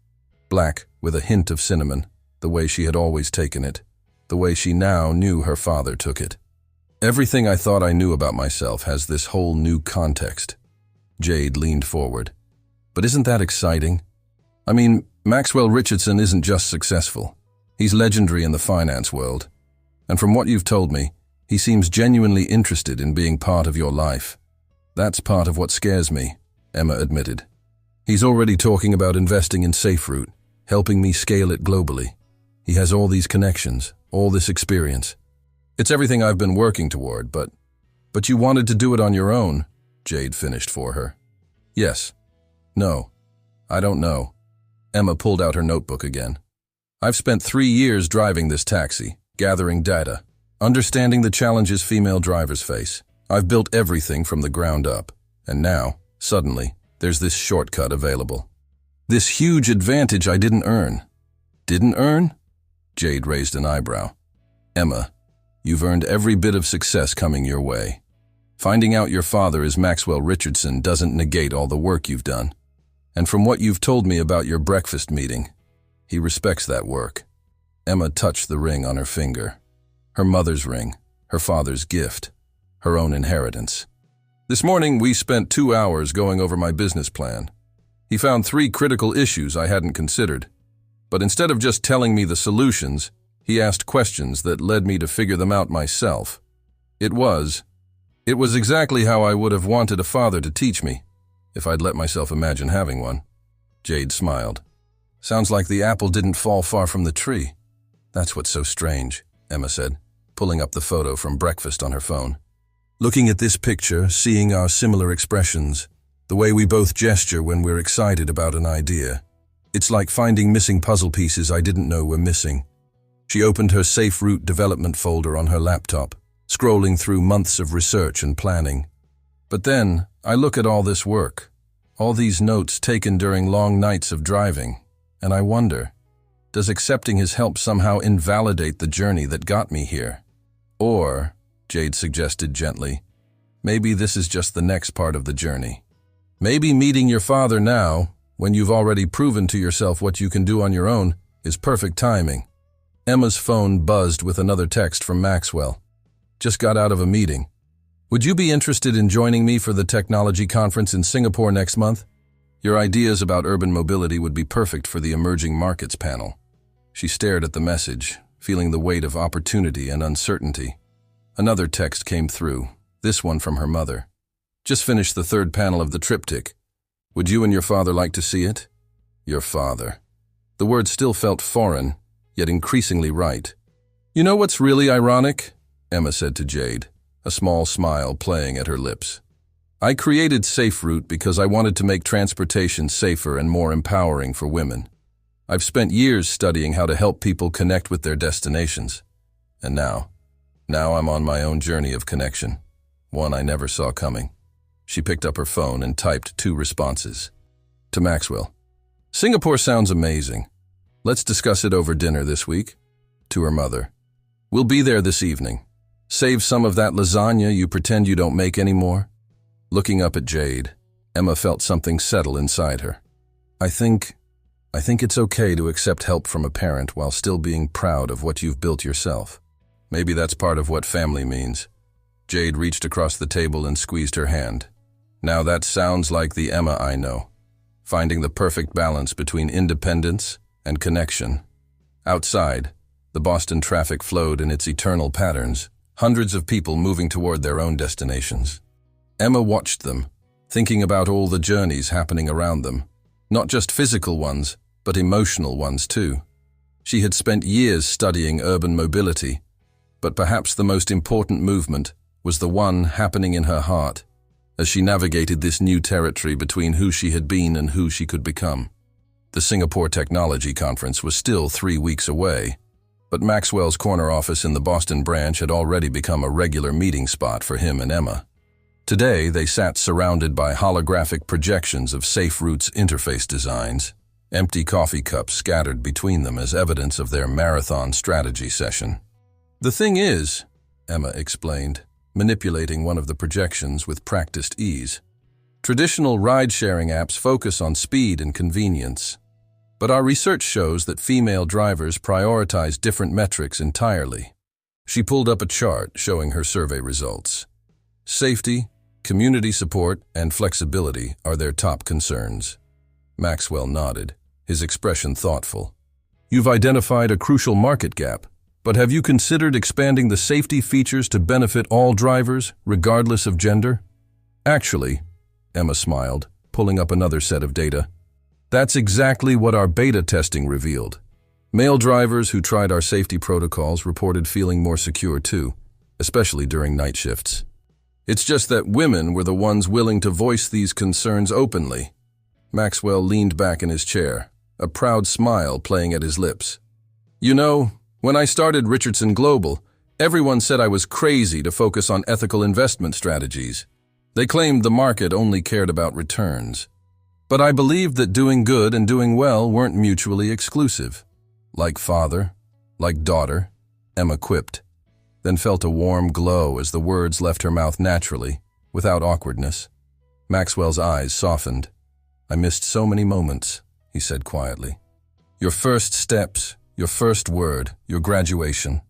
Black, with a hint of cinnamon, the way she had always taken it, the way she now knew her father took it. "Everything I thought I knew about myself has this whole new context." Jade leaned forward. "But isn't that exciting? I mean, Maxwell Richardson isn't just successful. He's legendary in the finance world. And from what you've told me, he seems genuinely interested in being part of your life. That's part of what scares me," Emma admitted. "He's already talking about investing in SafeRoute, helping me scale it globally. He has all these connections, all this experience. It's everything I've been working toward, but you wanted to do it on your own," Jade finished for her. "Yes. No. I don't know." Emma pulled out her notebook again. "I've spent 3 years driving this taxi, gathering data, understanding the challenges female drivers face. I've built everything from the ground up, and now, suddenly, there's this shortcut available. This huge advantage I didn't earn." "Didn't earn?" Jade raised an eyebrow. "Emma, you've earned every bit of success coming your way. Finding out your father is Maxwell Richardson doesn't negate all the work you've done. And from what you've told me about your breakfast meeting, he respects that work." Emma touched the ring on her finger. Her mother's ring, her father's gift, her own inheritance. "This morning we spent 2 hours going over my business plan. He found 3 critical issues I hadn't considered. But instead of just telling me the solutions, he asked questions that led me to figure them out myself. It was exactly how I would have wanted a father to teach me, if I'd let myself imagine having one." Jade smiled. "Sounds like the apple didn't fall far from the tree." "That's what's so strange," Emma said, pulling up the photo from breakfast on her phone. "Looking at this picture, seeing our similar expressions, the way we both gesture when we're excited about an idea. It's like finding missing puzzle pieces I didn't know were missing." She opened her SafeRoute development folder on her laptop, scrolling through months of research and planning. "But then, I look at all this work, all these notes taken during long nights of driving, and I wonder, does accepting his help somehow invalidate the journey that got me here? Or," Jade suggested gently, Maybe this is just the next part of the journey. Maybe meeting your father now, when you've already proven to yourself what you can do on your own, is perfect timing. Emma's phone buzzed with another text from Maxwell. Just got out of a meeting. Would you be interested in joining me for the technology conference in Singapore next month? Your ideas about urban mobility would be perfect for the emerging markets panel. She stared at the message, feeling the weight of opportunity and uncertainty. Another text came through, this one from her mother. Just finished the third panel of the triptych. Would you and your father like to see it? Your father. The word still felt foreign, yet increasingly right. You know what's really ironic? Emma said to Jade, a small smile playing at her lips. I created SafeRoute because I wanted to make transportation safer and more empowering for women. I've spent years studying how to help people connect with their destinations. And now I'm on my own journey of connection, one I never saw coming. She picked up her phone and typed 2 responses. To Maxwell. Singapore sounds amazing. Let's discuss it over dinner this week. To her mother. We'll be there this evening. Save some of that lasagna you pretend you don't make anymore. Looking up at Jade, Emma felt something settle inside her. I think it's okay to accept help from a parent while still being proud of what you've built yourself. Maybe that's part of what family means. Jade reached across the table and squeezed her hand. Now that sounds like the Emma I know, finding the perfect balance between independence and connection. Outside, the Boston traffic flowed in its eternal patterns, hundreds of people moving toward their own destinations. Emma watched them, thinking about all the journeys happening around them, not just physical ones, but emotional ones too. She had spent years studying urban mobility, but perhaps the most important movement was the one happening in her heart, as she navigated this new territory between who she had been and who she could become. The Singapore Technology Conference was still 3 weeks away, but Maxwell's corner office in the Boston branch had already become a regular meeting spot for him and Emma. Today, they sat surrounded by holographic projections of SafeRoute's interface designs, empty coffee cups scattered between them as evidence of their marathon strategy session. The thing is, Emma explained, manipulating one of the projections with practiced ease, traditional ride-sharing apps focus on speed and convenience. But our research shows that female drivers prioritize different metrics entirely. She pulled up a chart showing her survey results. Safety, community support, and flexibility are their top concerns. Maxwell nodded, his expression thoughtful. You've identified a crucial market gap, but have you considered expanding the safety features to benefit all drivers, regardless of gender? Actually, Emma smiled, pulling up another set of data. That's exactly what our beta testing revealed. Male drivers who tried our safety protocols reported feeling more secure too, especially during night shifts. It's just that women were the ones willing to voice these concerns openly. Maxwell leaned back in his chair, a proud smile playing at his lips. You know, when I started Richardson Global, everyone said I was crazy to focus on ethical investment strategies. They claimed the market only cared about returns. But I believed that doing good and doing well weren't mutually exclusive. Like father, like daughter, Emma quipped, then felt a warm glow as the words left her mouth naturally, without awkwardness. Maxwell's eyes softened. I missed so many moments, he said quietly. Your first steps, your first word, your graduation.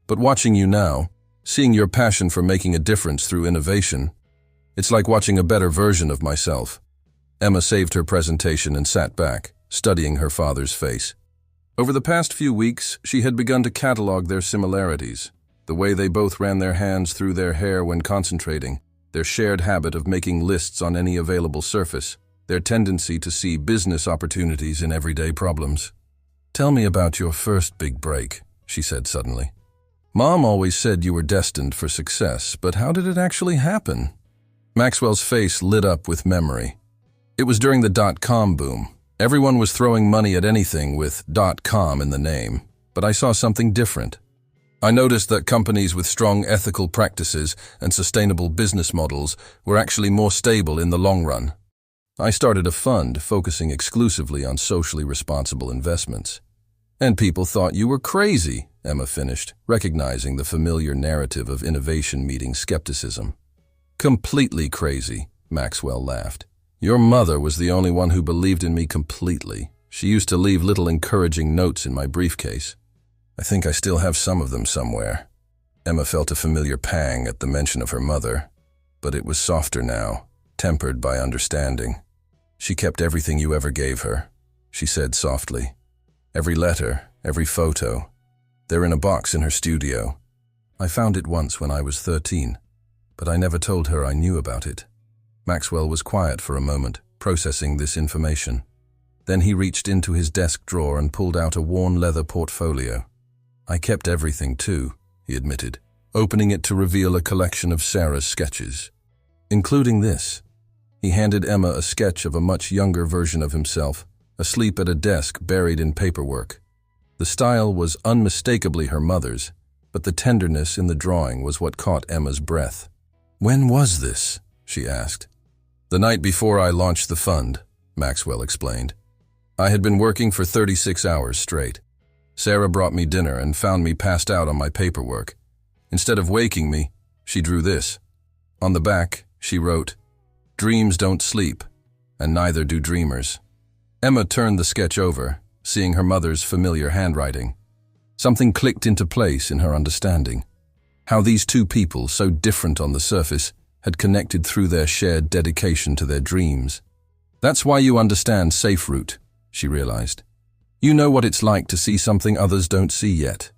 But watching you now, seeing your passion for making a difference through innovation, it's like watching a better version of myself. Emma saved her presentation and sat back, studying her father's face. Over the past few weeks, she had begun to catalog their similarities, the way they both ran their hands through their hair when concentrating, their shared habit of making lists on any available surface, their tendency to see business opportunities in everyday problems. Tell me about your first big break, she said suddenly. Mom always said you were destined for success, but how did it actually happen? Maxwell's face lit up with memory. It was during the .com boom. Everyone was throwing money at anything with .com in the name, but I saw something different. I noticed that companies with strong ethical practices and sustainable business models were actually more stable in the long run. I started a fund focusing exclusively on socially responsible investments. And people thought you were crazy, Emma finished, recognizing the familiar narrative of innovation meeting skepticism. Completely crazy, Maxwell laughed. Your mother was the only one who believed in me completely. She used to leave little encouraging notes in my briefcase. I think I still have some of them somewhere. Emma felt a familiar pang at the mention of her mother, but it was softer now, tempered by understanding. She kept everything you ever gave her, she said softly. Every letter, every photo. They're in a box in her studio. I found it once when I was 13, but I never told her I knew about it. Maxwell was quiet for a moment, processing this information. Then he reached into his desk drawer and pulled out a worn leather portfolio. I kept everything too, he admitted, opening it to reveal a collection of Sarah's sketches. Including this. He handed Emma a sketch of a much younger version of himself, asleep at a desk buried in paperwork. The style was unmistakably her mother's, but the tenderness in the drawing was what caught Emma's breath. When was this? She asked. The night before I launched the fund, Maxwell explained. I had been working for 36 hours straight. Sarah brought me dinner and found me passed out on my paperwork. Instead of waking me, she drew this. On the back, she wrote, "Dreams don't sleep, and neither do dreamers." Emma turned the sketch over, seeing her mother's familiar handwriting. Something clicked into place in her understanding. How these two people, so different on the surface, had connected through their shared dedication to their dreams. That's why you understand Safe Route, she realized. You know what it's like to see something others don't see yet.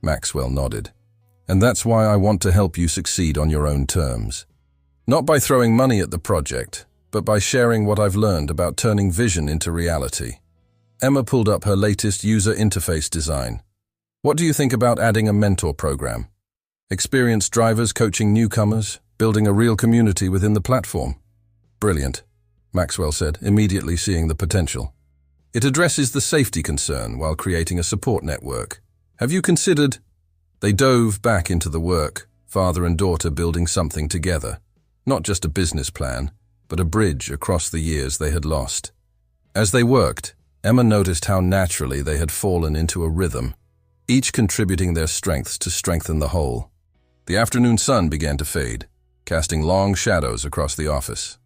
Maxwell nodded. And that's why I want to help you succeed on your own terms. Not by throwing money at the project, but by sharing what I've learned about turning vision into reality. Emma pulled up her latest user interface design. What do you think about adding a mentor program? Experienced drivers coaching newcomers, building a real community within the platform. Brilliant, Maxwell said, immediately seeing the potential. It addresses the safety concern while creating a support network. Have you considered? They dove back into the work, father and daughter building something together. Not just a business plan, but a bridge across the years they had lost. As they worked, Emma noticed how naturally they had fallen into a rhythm, each contributing their strengths to strengthen the whole. The afternoon sun began to fade, casting long shadows across the office.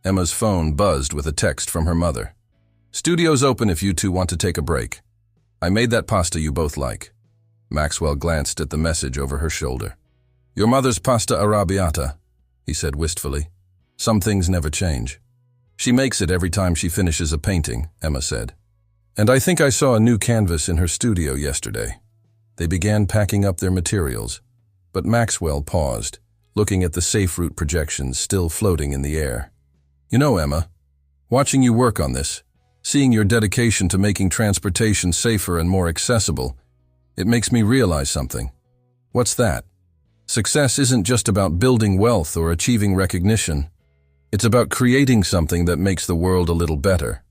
Emma's phone buzzed with a text from her mother. "Studio's open if you two want to take a break. I made that pasta you both like." Maxwell glanced at the message over her shoulder. "Your mother's pasta arrabbiata," he said wistfully. "Some things never change." "She makes it every time she finishes a painting," Emma said. "And I think I saw a new canvas in her studio yesterday." They began packing up their materials, but Maxwell paused, looking at the Safe Route projections still floating in the air. "You know, Emma, watching you work on this, seeing your dedication to making transportation safer and more accessible, it makes me realize something." "What's that?" "Success isn't just about building wealth or achieving recognition. It's about creating something that makes the world a little better.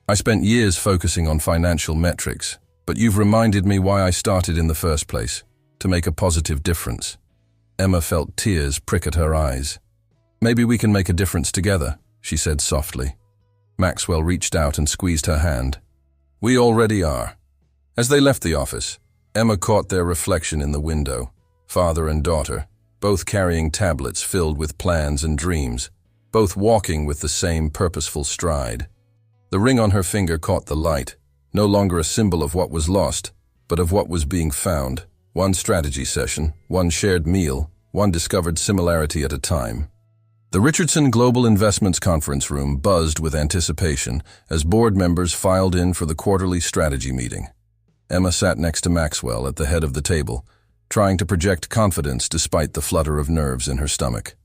I spent years focusing on financial metrics, but you've reminded me why I started in the first place, to make a positive difference." Emma felt tears prick at her eyes. "Maybe we can make a difference together," she said softly. Maxwell reached out and squeezed her hand. "We already are." As they left the office, Emma caught their reflection in the window, father and daughter, both carrying tablets filled with plans and dreams, both walking with the same purposeful stride. The ring on her finger caught the light, no longer a symbol of what was lost, but of what was being found. One strategy session, one shared meal, one discovered similarity at a time. The Richardson Global Investments conference room buzzed with anticipation as board members filed in for the quarterly strategy meeting. Emma sat next to Maxwell at the head of the table, trying to project confidence despite the flutter of nerves in her stomach.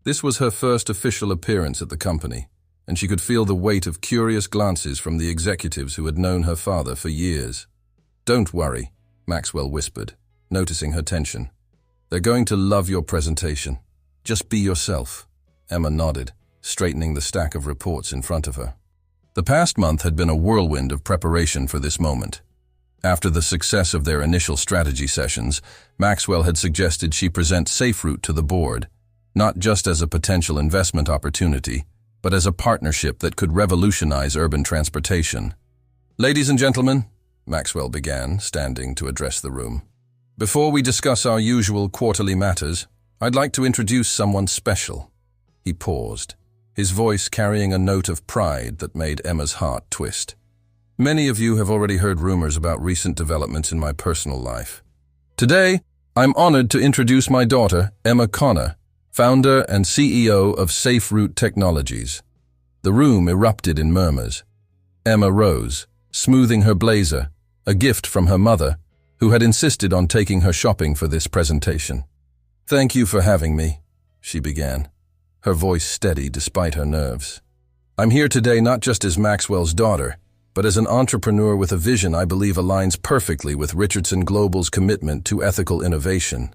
This was her first official appearance at the company, and she could feel the weight of curious glances from the executives who had known her father for years. "Don't worry," Maxwell whispered, noticing her tension. "They're going to love your presentation. Just be yourself." Emma nodded, straightening the stack of reports in front of her. The past month had been a whirlwind of preparation for this moment. After the success of their initial strategy sessions, Maxwell had suggested she present Safe Route to the board, not just as a potential investment opportunity, but as a partnership that could revolutionize urban transportation. "Ladies and gentlemen," Maxwell began, standing to address the room. "Before we discuss our usual quarterly matters, I'd like to introduce someone special." He paused, his voice carrying a note of pride that made Emma's heart twist. Many of you have already heard rumors about recent developments in my personal life. Today, I'm honored to introduce my daughter, Emma Connor, founder and CEO of SafeRoute Technologies. The room erupted in murmurs. Emma rose, smoothing her blazer, a gift from her mother, who had insisted on taking her shopping for this presentation. "Thank you for having me," she began, her voice steady despite her nerves. "I'm here today not just as Maxwell's daughter, but as an entrepreneur with a vision I believe aligns perfectly with Richardson Global's commitment to ethical innovation."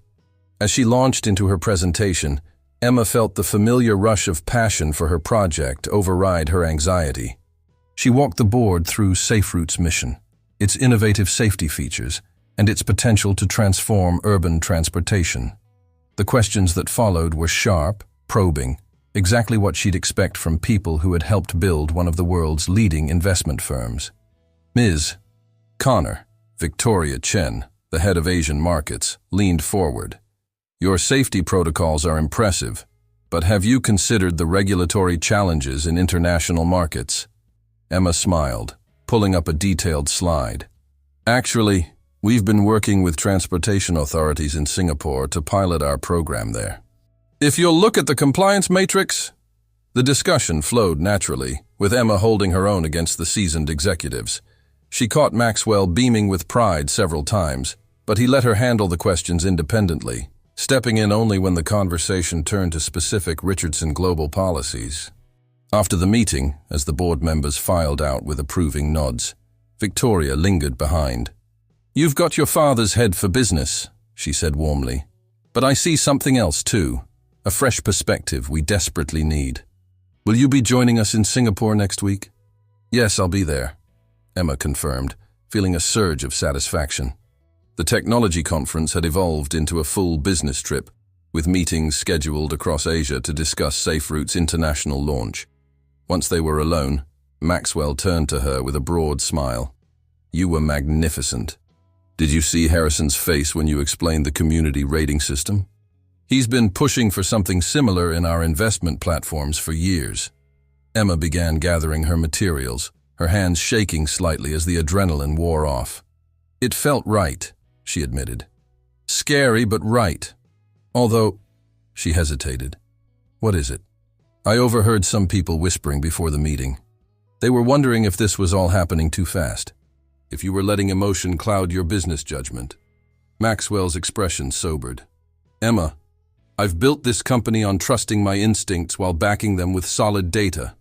As she launched into her presentation, Emma felt the familiar rush of passion for her project override her anxiety. She walked the board through SafeRoute's mission, its innovative safety features, and its potential to transform urban transportation. The questions that followed were sharp, probing, exactly what she'd expect from people who had helped build one of the world's leading investment firms. Ms. Connor, Victoria Chen, the head of Asian markets, leaned forward. "Your safety protocols are impressive, but have you considered the regulatory challenges in international markets?" Emma smiled, pulling up a detailed slide. "Actually, we've been working with transportation authorities in Singapore to pilot our program there. If you'll look at the compliance matrix..." The discussion flowed naturally, with Emma holding her own against the seasoned executives. She caught Maxwell beaming with pride several times, but he let her handle the questions independently, stepping in only when the conversation turned to specific Richardson Global policies. After the meeting, as the board members filed out with approving nods, Victoria lingered behind. "You've got your father's head for business," she said warmly. "But I see something else too. A fresh perspective we desperately need. Will you be joining us in Singapore next week?" "Yes, I'll be there," Emma confirmed, feeling a surge of satisfaction. The technology conference had evolved into a full business trip, with meetings scheduled across Asia to discuss SafeRoute's international launch. Once they were alone, Maxwell turned to her with a broad smile. "You were magnificent. Did you see Harrison's face when you explained the community rating system? He's been pushing for something similar in our investment platforms for years." Emma began gathering her materials, her hands shaking slightly as the adrenaline wore off. "It felt right," she admitted. "Scary, but right. Although..." She hesitated. "What is it?" "I overheard some people whispering before the meeting. They were wondering if this was all happening too fast, if you were letting emotion cloud your business judgment." Maxwell's expression sobered. "Emma, I've built this company on trusting my instincts while backing them with solid data.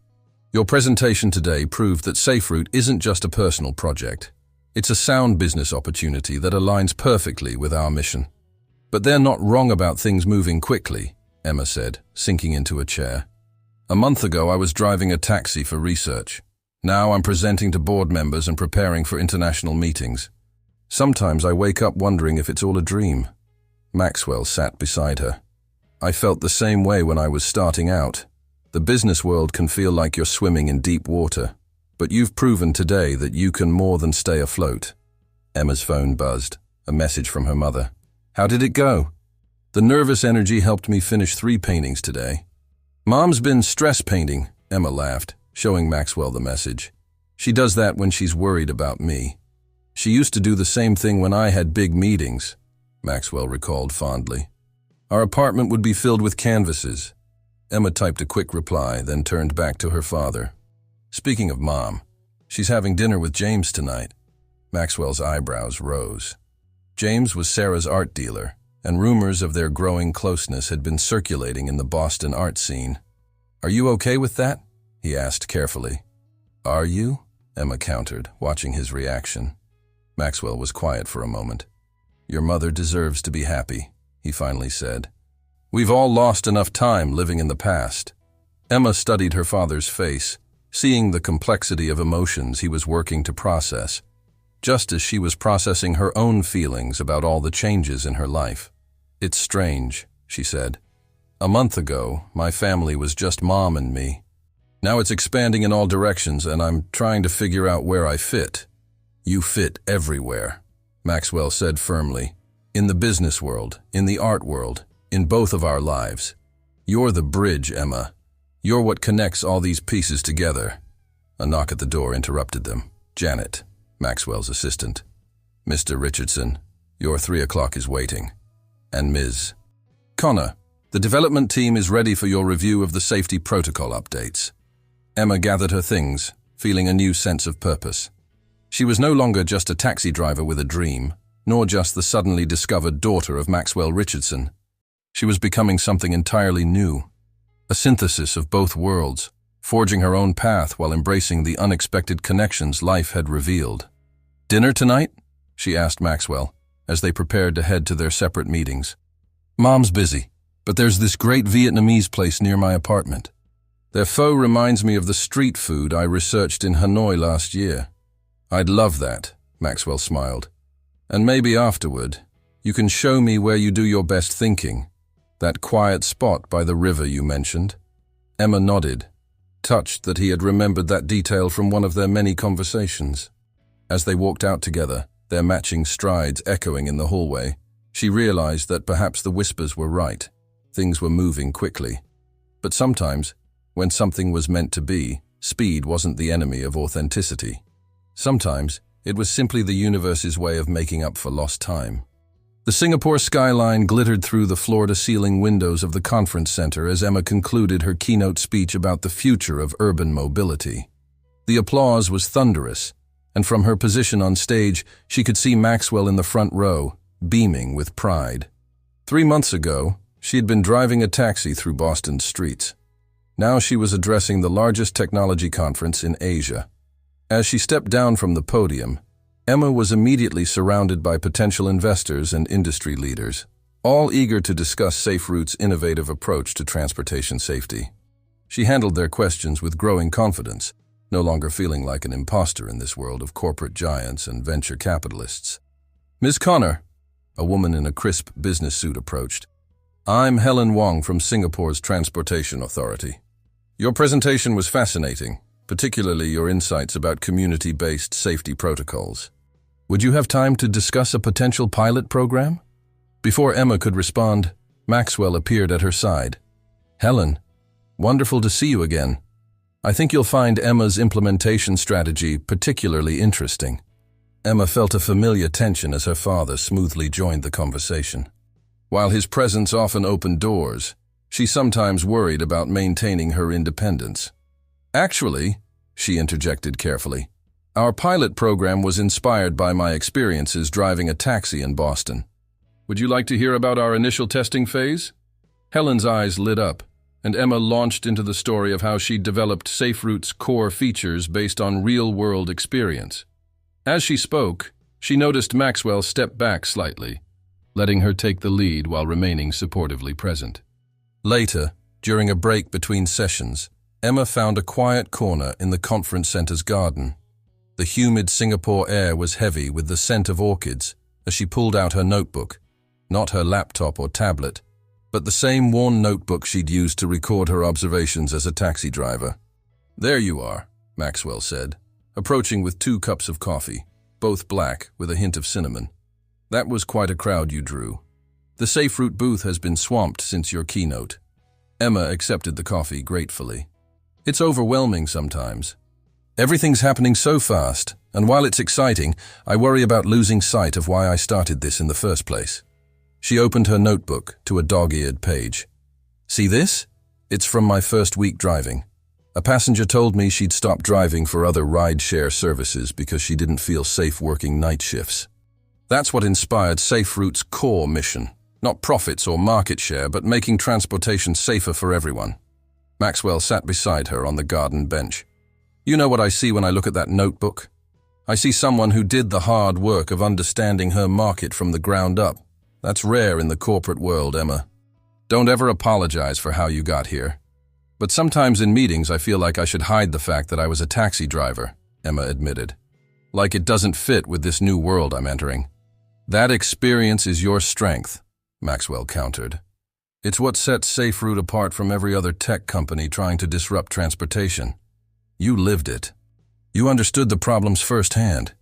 Your presentation today proved that SafeRoute isn't just a personal project. It's a sound business opportunity that aligns perfectly with our mission." "But they're not wrong about things moving quickly," Emma said, sinking into a chair. "A month ago I was driving a taxi for research. Now I'm presenting to board members and preparing for international meetings. Sometimes I wake up wondering if it's all a dream." Maxwell sat beside her. "I felt the same way when I was starting out. The business world can feel like you're swimming in deep water, but you've proven today that you can more than stay afloat." Emma's phone buzzed, a message from her mother. "How did it go?" "The nervous energy helped me finish 3 paintings today." "Mom's been stress painting," Emma laughed, showing Maxwell the message. "She does that when she's worried about me. She used to do the same thing when I had big meetings," Maxwell recalled fondly. "Our apartment would be filled with canvases." Emma typed a quick reply, then turned back to her father. "Speaking of Mom, she's having dinner with James tonight." Maxwell's eyebrows rose. James was Sarah's art dealer, and rumors of their growing closeness had been circulating in the Boston art scene. "Are you okay with that?" he asked carefully. "Are you?" Emma countered, watching his reaction. Maxwell was quiet for a moment. "Your mother deserves to be happy," he finally said. "We've all lost enough time living in the past." Emma studied her father's face, seeing the complexity of emotions he was working to process, just as she was processing her own feelings about all the changes in her life. "It's strange," she said. "A month ago, my family was just Mom and me. Now it's expanding in all directions, and I'm trying to figure out where I fit." "You fit everywhere," Maxwell said firmly. "In the business world, in the art world, in both of our lives. You're the bridge, Emma, You're what connects all these pieces together." A knock at the door interrupted them. Janet, Maxwell's assistant. "Mr. Richardson, your 3 o'clock is waiting." And Ms. "Connor, the development team is ready for your review of the safety protocol updates." Emma gathered her things, feeling a new sense of purpose. She was no longer just a taxi driver with a dream, nor just the suddenly discovered daughter of Maxwell Richardson. She was becoming something entirely new, a synthesis of both worlds, forging her own path while embracing the unexpected connections life had revealed. "Dinner tonight?" she asked Maxwell, as they prepared to head to their separate meetings. "Mom's busy, but there's this great Vietnamese place near my apartment. Their pho reminds me of the street food I researched in Hanoi last year." "I'd love that," Maxwell smiled. "And maybe afterward, you can show me where you do your best thinking, that quiet spot by the river you mentioned." Emma nodded, touched that he had remembered that detail from one of their many conversations. As they walked out together, their matching strides echoing in the hallway, she realized that perhaps the whispers were right. Things were moving quickly. But sometimes, when something was meant to be, speed wasn't the enemy of authenticity. Sometimes, it was simply the universe's way of making up for lost time. The Singapore skyline glittered through the floor-to-ceiling windows of the conference center as Emma concluded her keynote speech about the future of urban mobility. The applause was thunderous, and from her position on stage, she could see Maxwell in the front row, beaming with pride. 3 months ago, she had been driving a taxi through Boston's streets. Now she was addressing the largest technology conference in Asia. As she stepped down from the podium, Emma was immediately surrounded by potential investors and industry leaders, all eager to discuss SafeRoute's innovative approach to transportation safety. She handled their questions with growing confidence, no longer feeling like an imposter in this world of corporate giants and venture capitalists. "Ms. Connor," a woman in a crisp business suit approached. "I'm Helen Wong from Singapore's Transportation Authority. Your presentation was fascinating, particularly your insights about community-based safety protocols. Would you have time to discuss a potential pilot program?" Before Emma could respond, Maxwell appeared at her side. "Helen, wonderful to see you again. I think you'll find Emma's implementation strategy particularly interesting." Emma felt a familiar tension as her father smoothly joined the conversation. While his presence often opened doors, she sometimes worried about maintaining her independence. "Actually," she interjected carefully, "our pilot program was inspired by my experiences driving a taxi in Boston. Would you like to hear about our initial testing phase?" Helen's eyes lit up, and Emma launched into the story of how she developed SafeRoute's core features based on real-world experience. As she spoke, she noticed Maxwell step back slightly, letting her take the lead while remaining supportively present. Later, during a break between sessions, Emma found a quiet corner in the conference center's garden. The humid Singapore air was heavy with the scent of orchids as she pulled out her notebook, not her laptop or tablet, but the same worn notebook she'd used to record her observations as a taxi driver. "There you are," Maxwell said, approaching with 2 cups of coffee, both black with a hint of cinnamon. "That was quite a crowd you drew. The SafeRoute booth has been swamped since your keynote." Emma accepted the coffee gratefully. "It's overwhelming sometimes. Everything's happening so fast, and while it's exciting, I worry about losing sight of why I started this in the first place." She opened her notebook to a dog-eared page. "See this? It's from my first week driving. A passenger told me she'd stop driving for other ride-share services because she didn't feel safe working night shifts. That's what inspired SafeRoute's core mission. Not profits or market share, but making transportation safer for everyone." Maxwell sat beside her on the garden bench. "You know what I see when I look at that notebook? I see someone who did the hard work of understanding her market from the ground up. That's rare in the corporate world, Emma. Don't ever apologize for how you got here. But sometimes in meetings I feel like I should hide the fact that I was a taxi driver," Emma admitted. "Like it doesn't fit with this new world I'm entering." "That experience is your strength," Maxwell countered. "It's what sets SafeRoute apart from every other tech company trying to disrupt transportation. You lived it. You understood the problems firsthand.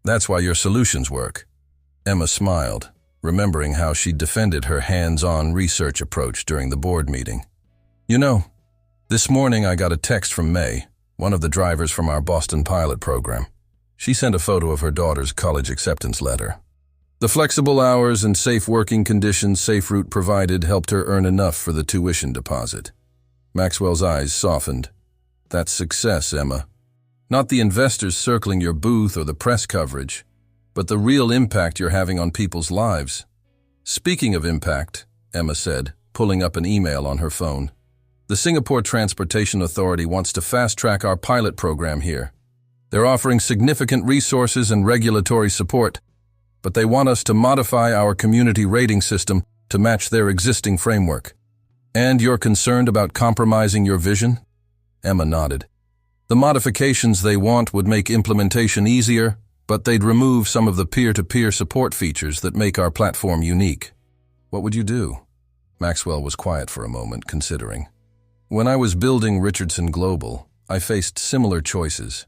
That's why your solutions work." Emma smiled, remembering how she'd defended her hands-on research approach during the board meeting. "You know, This morning I got a text from May, one of the drivers from our Boston pilot program. She sent a photo of her daughter's college acceptance letter. The flexible hours and safe working conditions SafeRoute provided helped her earn enough for the tuition deposit. Maxwell's eyes softened. That's success, Emma. Not the investors circling your booth or the press coverage, but the real impact you're having on people's lives. Speaking of impact, Emma said, pulling up an email on her phone. The Singapore Transportation Authority wants to fast-track our pilot program here. They're offering significant resources and regulatory support, but they want us to modify our community rating system to match their existing framework. And you're concerned about compromising your vision? Emma nodded. The modifications they want would make implementation easier, but they'd remove some of the peer-to-peer support features that make our platform unique. What would you do? Maxwell was quiet for a moment, considering. When I was building Richardson Global, I faced similar choices.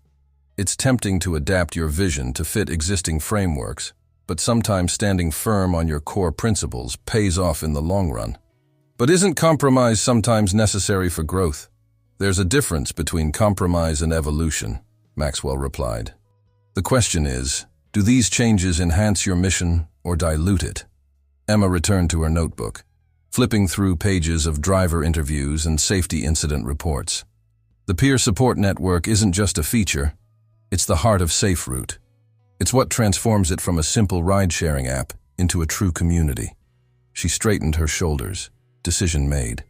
It's tempting to adapt your vision to fit existing frameworks, but sometimes standing firm on your core principles pays off in the long run. But isn't compromise sometimes necessary for growth? There's a difference between compromise and evolution, Maxwell replied. The question is, do these changes enhance your mission or dilute it? Emma returned to her notebook, flipping through pages of driver interviews and safety incident reports. The peer support network isn't just a feature, it's the heart of SafeRoute. It's what transforms it from a simple ride-sharing app into a true community. She straightened her shoulders. Decision made.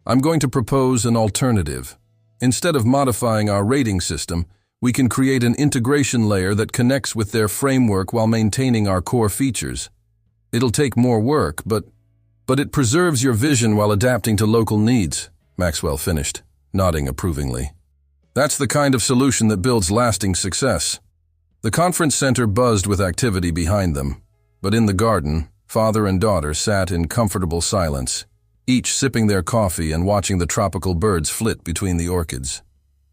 I'm going to propose an alternative. Instead of modifying our rating system, we can create an integration layer that connects with their framework while maintaining our core features. It'll take more work, but it preserves your vision while adapting to local needs, Maxwell finished, nodding approvingly. That's the kind of solution that builds lasting success. The conference center buzzed with activity behind them, but in the garden, father and daughter sat in comfortable silence, each sipping their coffee and watching the tropical birds flit between the orchids.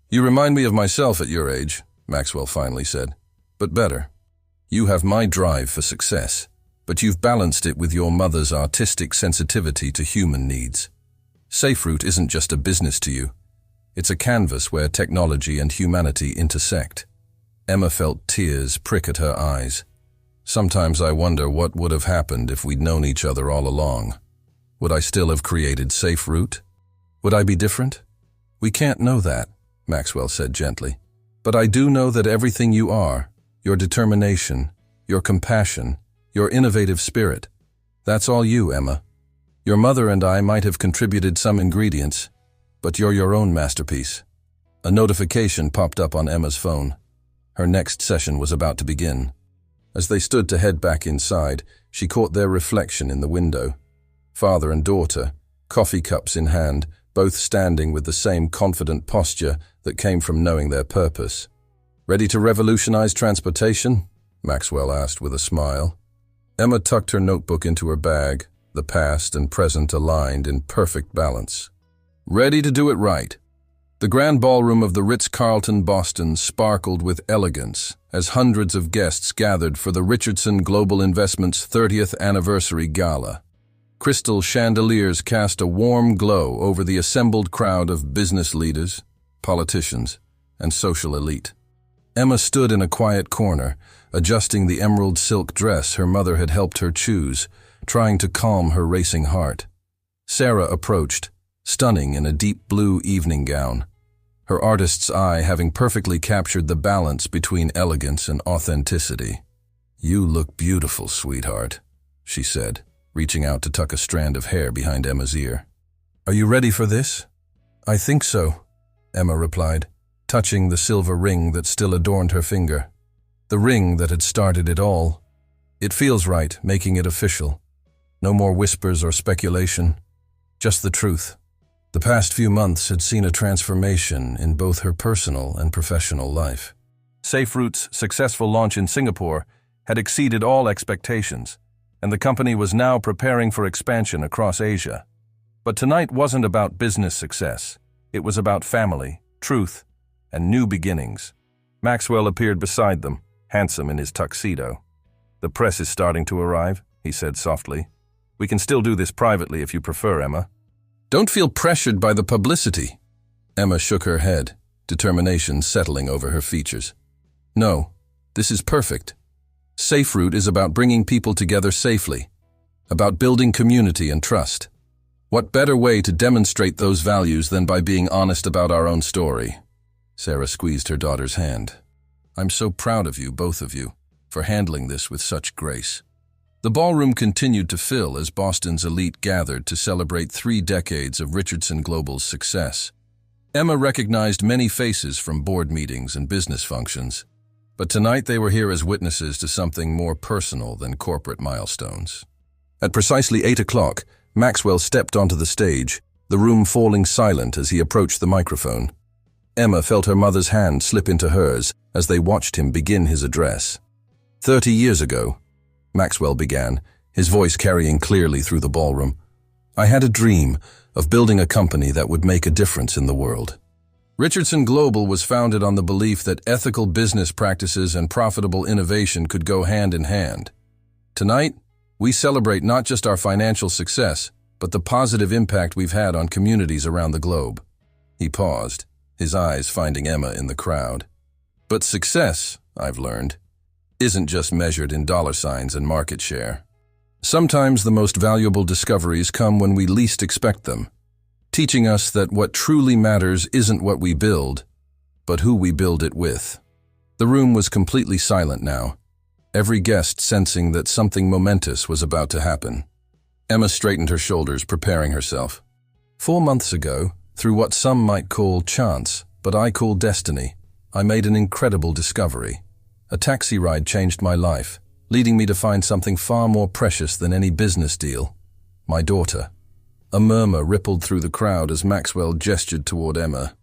You remind me of myself at your age, Maxwell finally said, but better. You have my drive for success, but you've balanced it with your mother's artistic sensitivity to human needs. SafeRoute isn't just a business to you. It's a canvas where technology and humanity intersect. Emma felt tears prick at her eyes. Sometimes I wonder what would have happened if we'd known each other all along. Would I still have created SafeRoute? Would I be different? We can't know that, Maxwell said gently. But I do know that everything you are, your determination, your compassion, your innovative spirit, that's all you, Emma. Your mother and I might have contributed some ingredients, but you're your own masterpiece. A notification popped up on Emma's phone. Her next session was about to begin. As they stood to head back inside, she caught their reflection in the window. Father and daughter, coffee cups in hand, both standing with the same confident posture that came from knowing their purpose. Ready to revolutionize transportation? Maxwell asked with a smile. Emma tucked her notebook into her bag, the past and present aligned in perfect balance. Ready to do it right. The grand ballroom of the Ritz-Carlton Boston sparkled with elegance as hundreds of guests gathered for the Richardson Global Investments 30th Anniversary Gala. Crystal chandeliers cast a warm glow over the assembled crowd of business leaders, politicians, and social elite. Emma stood in a quiet corner, adjusting the emerald silk dress her mother had helped her choose, trying to calm her racing heart. Sarah approached, stunning in a deep blue evening gown, her artist's eye having perfectly captured the balance between elegance and authenticity. You look beautiful, sweetheart, she said, reaching out to tuck a strand of hair behind Emma's ear. Are you ready for this? I think so, Emma replied, touching the silver ring that still adorned her finger. The ring that had started it all. It feels right, making it official. No more whispers or speculation, just the truth. The past few months had seen a transformation in both her personal and professional life. SafeRoute's successful launch in Singapore had exceeded all expectations, and the company was now preparing for expansion across Asia. But tonight wasn't about business success. It was about family, truth, and new beginnings. Maxwell appeared beside them, handsome in his tuxedo. The press is starting to arrive, he said softly. We can still do this privately if you prefer, Emma. Don't feel pressured by the publicity. Emma shook her head, determination settling over her features. No, this is perfect. Safe Route is about bringing people together safely, about building community and trust. What better way to demonstrate those values than by being honest about our own story? Sarah squeezed her daughter's hand. I'm so proud of you, both of you, for handling this with such grace. The ballroom continued to fill as Boston's elite gathered to celebrate 3 decades of Richardson Global's success. Emma recognized many faces from board meetings and business functions, but tonight they were here as witnesses to something more personal than corporate milestones. At precisely 8 o'clock, Maxwell stepped onto the stage, the room falling silent as he approached the microphone. Emma felt her mother's hand slip into hers as they watched him begin his address. 30 years ago, Maxwell began, his voice carrying clearly through the ballroom, I had a dream of building a company that would make a difference in the world. Richardson Global was founded on the belief that ethical business practices and profitable innovation could go hand in hand. Tonight, we celebrate not just our financial success, but the positive impact we've had on communities around the globe. He paused, his eyes finding Emma in the crowd. But success, I've learned, isn't just measured in dollar signs and market share. Sometimes the most valuable discoveries come when we least expect them, teaching us that what truly matters isn't what we build, but who we build it with. The room was completely silent now, every guest sensing that something momentous was about to happen. Emma straightened her shoulders, preparing herself. 4 months ago, through what some might call chance, but I call destiny, I made an incredible discovery. A taxi ride changed my life, leading me to find something far more precious than any business deal. My daughter. A murmur rippled through the crowd as Maxwell gestured toward Emma.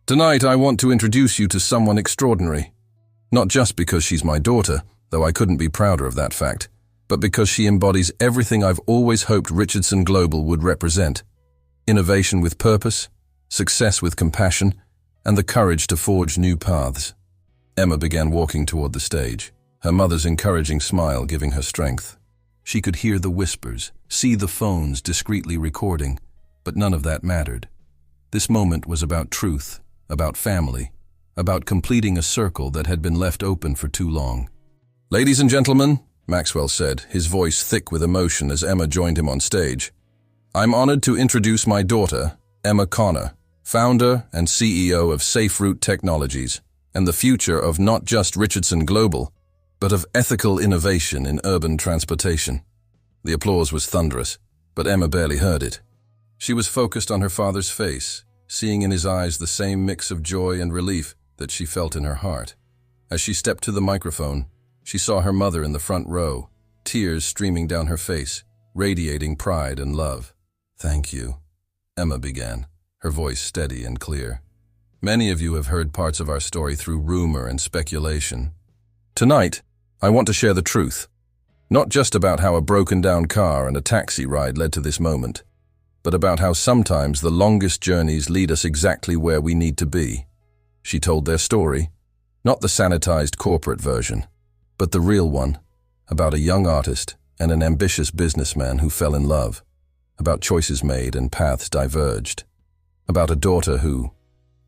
Tonight I want to introduce you to someone extraordinary. Not just because she's my daughter, though I couldn't be prouder of that fact, but because she embodies everything I've always hoped Richardson Global would represent. Innovation with purpose, success with compassion, and the courage to forge new paths. Emma began walking toward the stage, her mother's encouraging smile giving her strength. She could hear the whispers, see the phones discreetly recording, but none of that mattered. This moment was about truth, about family, about completing a circle that had been left open for too long. Ladies and gentlemen, Maxwell said, his voice thick with emotion as Emma joined him on stage. I'm honored to introduce my daughter, Emma Connor, founder and CEO of Safe Route Technologies, and the future of not just Richardson Global, but of ethical innovation in urban transportation. The applause was thunderous, but Emma barely heard it. She was focused on her father's face, seeing in his eyes the same mix of joy and relief that she felt in her heart. As she stepped to the microphone, she saw her mother in the front row, tears streaming down her face, radiating pride and love. Thank you, Emma began, her voice steady and clear. Many of you have heard parts of our story through rumor and speculation. Tonight, I want to share the truth. Not just about how a broken-down car and a taxi ride led to this moment, but about how sometimes the longest journeys lead us exactly where we need to be. She told their story, not the sanitized corporate version, but the real one, about a young artist and an ambitious businessman who fell in love, about choices made and paths diverged, about a daughter who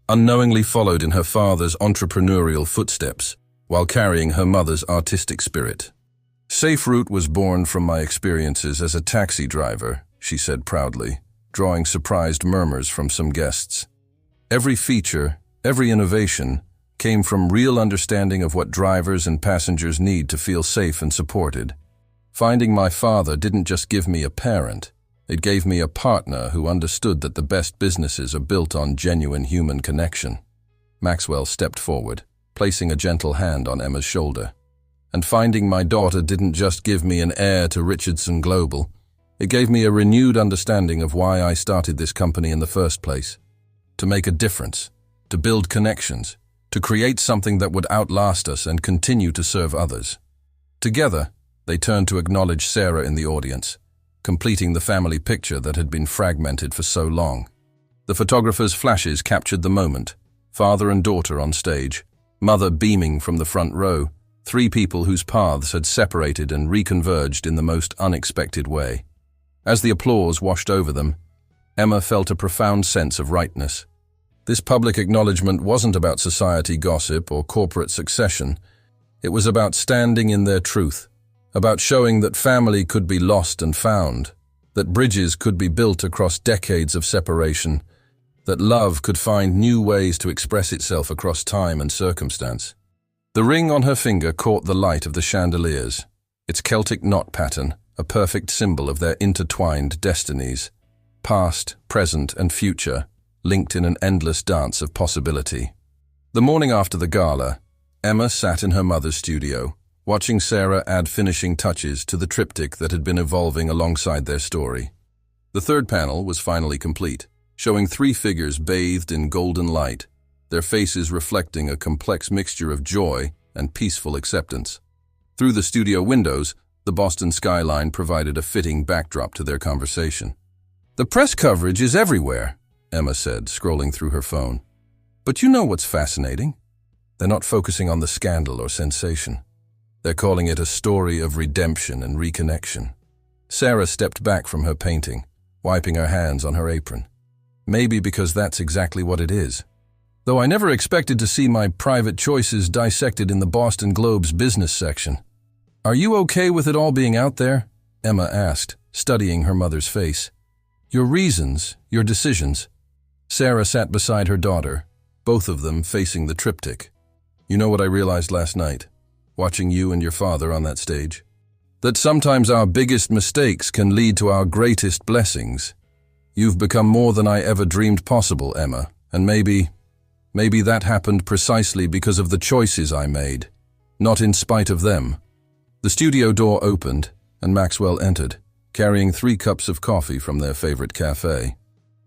unknowingly followed in her father's entrepreneurial footsteps while carrying her mother's artistic spirit. Safe Route was born from my experiences as a taxi driver, she said proudly, drawing surprised murmurs from some guests. Every feature, every innovation, came from real understanding of what drivers and passengers need to feel safe and supported. Finding my father didn't just give me a parent, it gave me a partner who understood that the best businesses are built on genuine human connection. Maxwell stepped forward, placing a gentle hand on Emma's shoulder. And finding my daughter didn't just give me an heir to Richardson Global, it gave me a renewed understanding of why I started this company in the first place. To make a difference, to build connections, to create something that would outlast us and continue to serve others. Together, they turned to acknowledge Sarah in the audience, completing the family picture that had been fragmented for so long. The photographer's flashes captured the moment, father and daughter on stage, mother beaming from the front row, 3 people whose paths had separated and reconverged in the most unexpected way. As the applause washed over them, Emma felt a profound sense of rightness. This public acknowledgement wasn't about society gossip or corporate succession. It was about standing in their truth, about showing that family could be lost and found, that bridges could be built across decades of separation, that love could find new ways to express itself across time and circumstance. The ring on her finger caught the light of the chandeliers, its Celtic knot pattern, a perfect symbol of their intertwined destinies, past, present, and future, linked in an endless dance of possibility. The morning after the gala, Emma sat in her mother's studio, watching Sarah add finishing touches to the triptych that had been evolving alongside their story. The third panel was finally complete, showing three figures bathed in golden light, their faces reflecting a complex mixture of joy and peaceful acceptance. Through the studio windows, the Boston skyline provided a fitting backdrop to their conversation. "The press coverage is everywhere," Emma said, scrolling through her phone. "But you know what's fascinating? They're not focusing on the scandal or sensation. They're calling it a story of redemption and reconnection." Sarah stepped back from her painting, wiping her hands on her apron. "Maybe because that's exactly what it is. Though I never expected to see my private choices dissected in the Boston Globe's business section." "Are you okay with it all being out there?" Emma asked, studying her mother's face. "Your reasons, your decisions." Sarah sat beside her daughter, both of them facing the triptych. "You know what I realized last night, watching you and your father on that stage? That sometimes our biggest mistakes can lead to our greatest blessings. You've become more than I ever dreamed possible, Emma, and maybe that happened precisely because of the choices I made, not in spite of them." The studio door opened, and Maxwell entered, carrying 3 cups of coffee from their favorite cafe.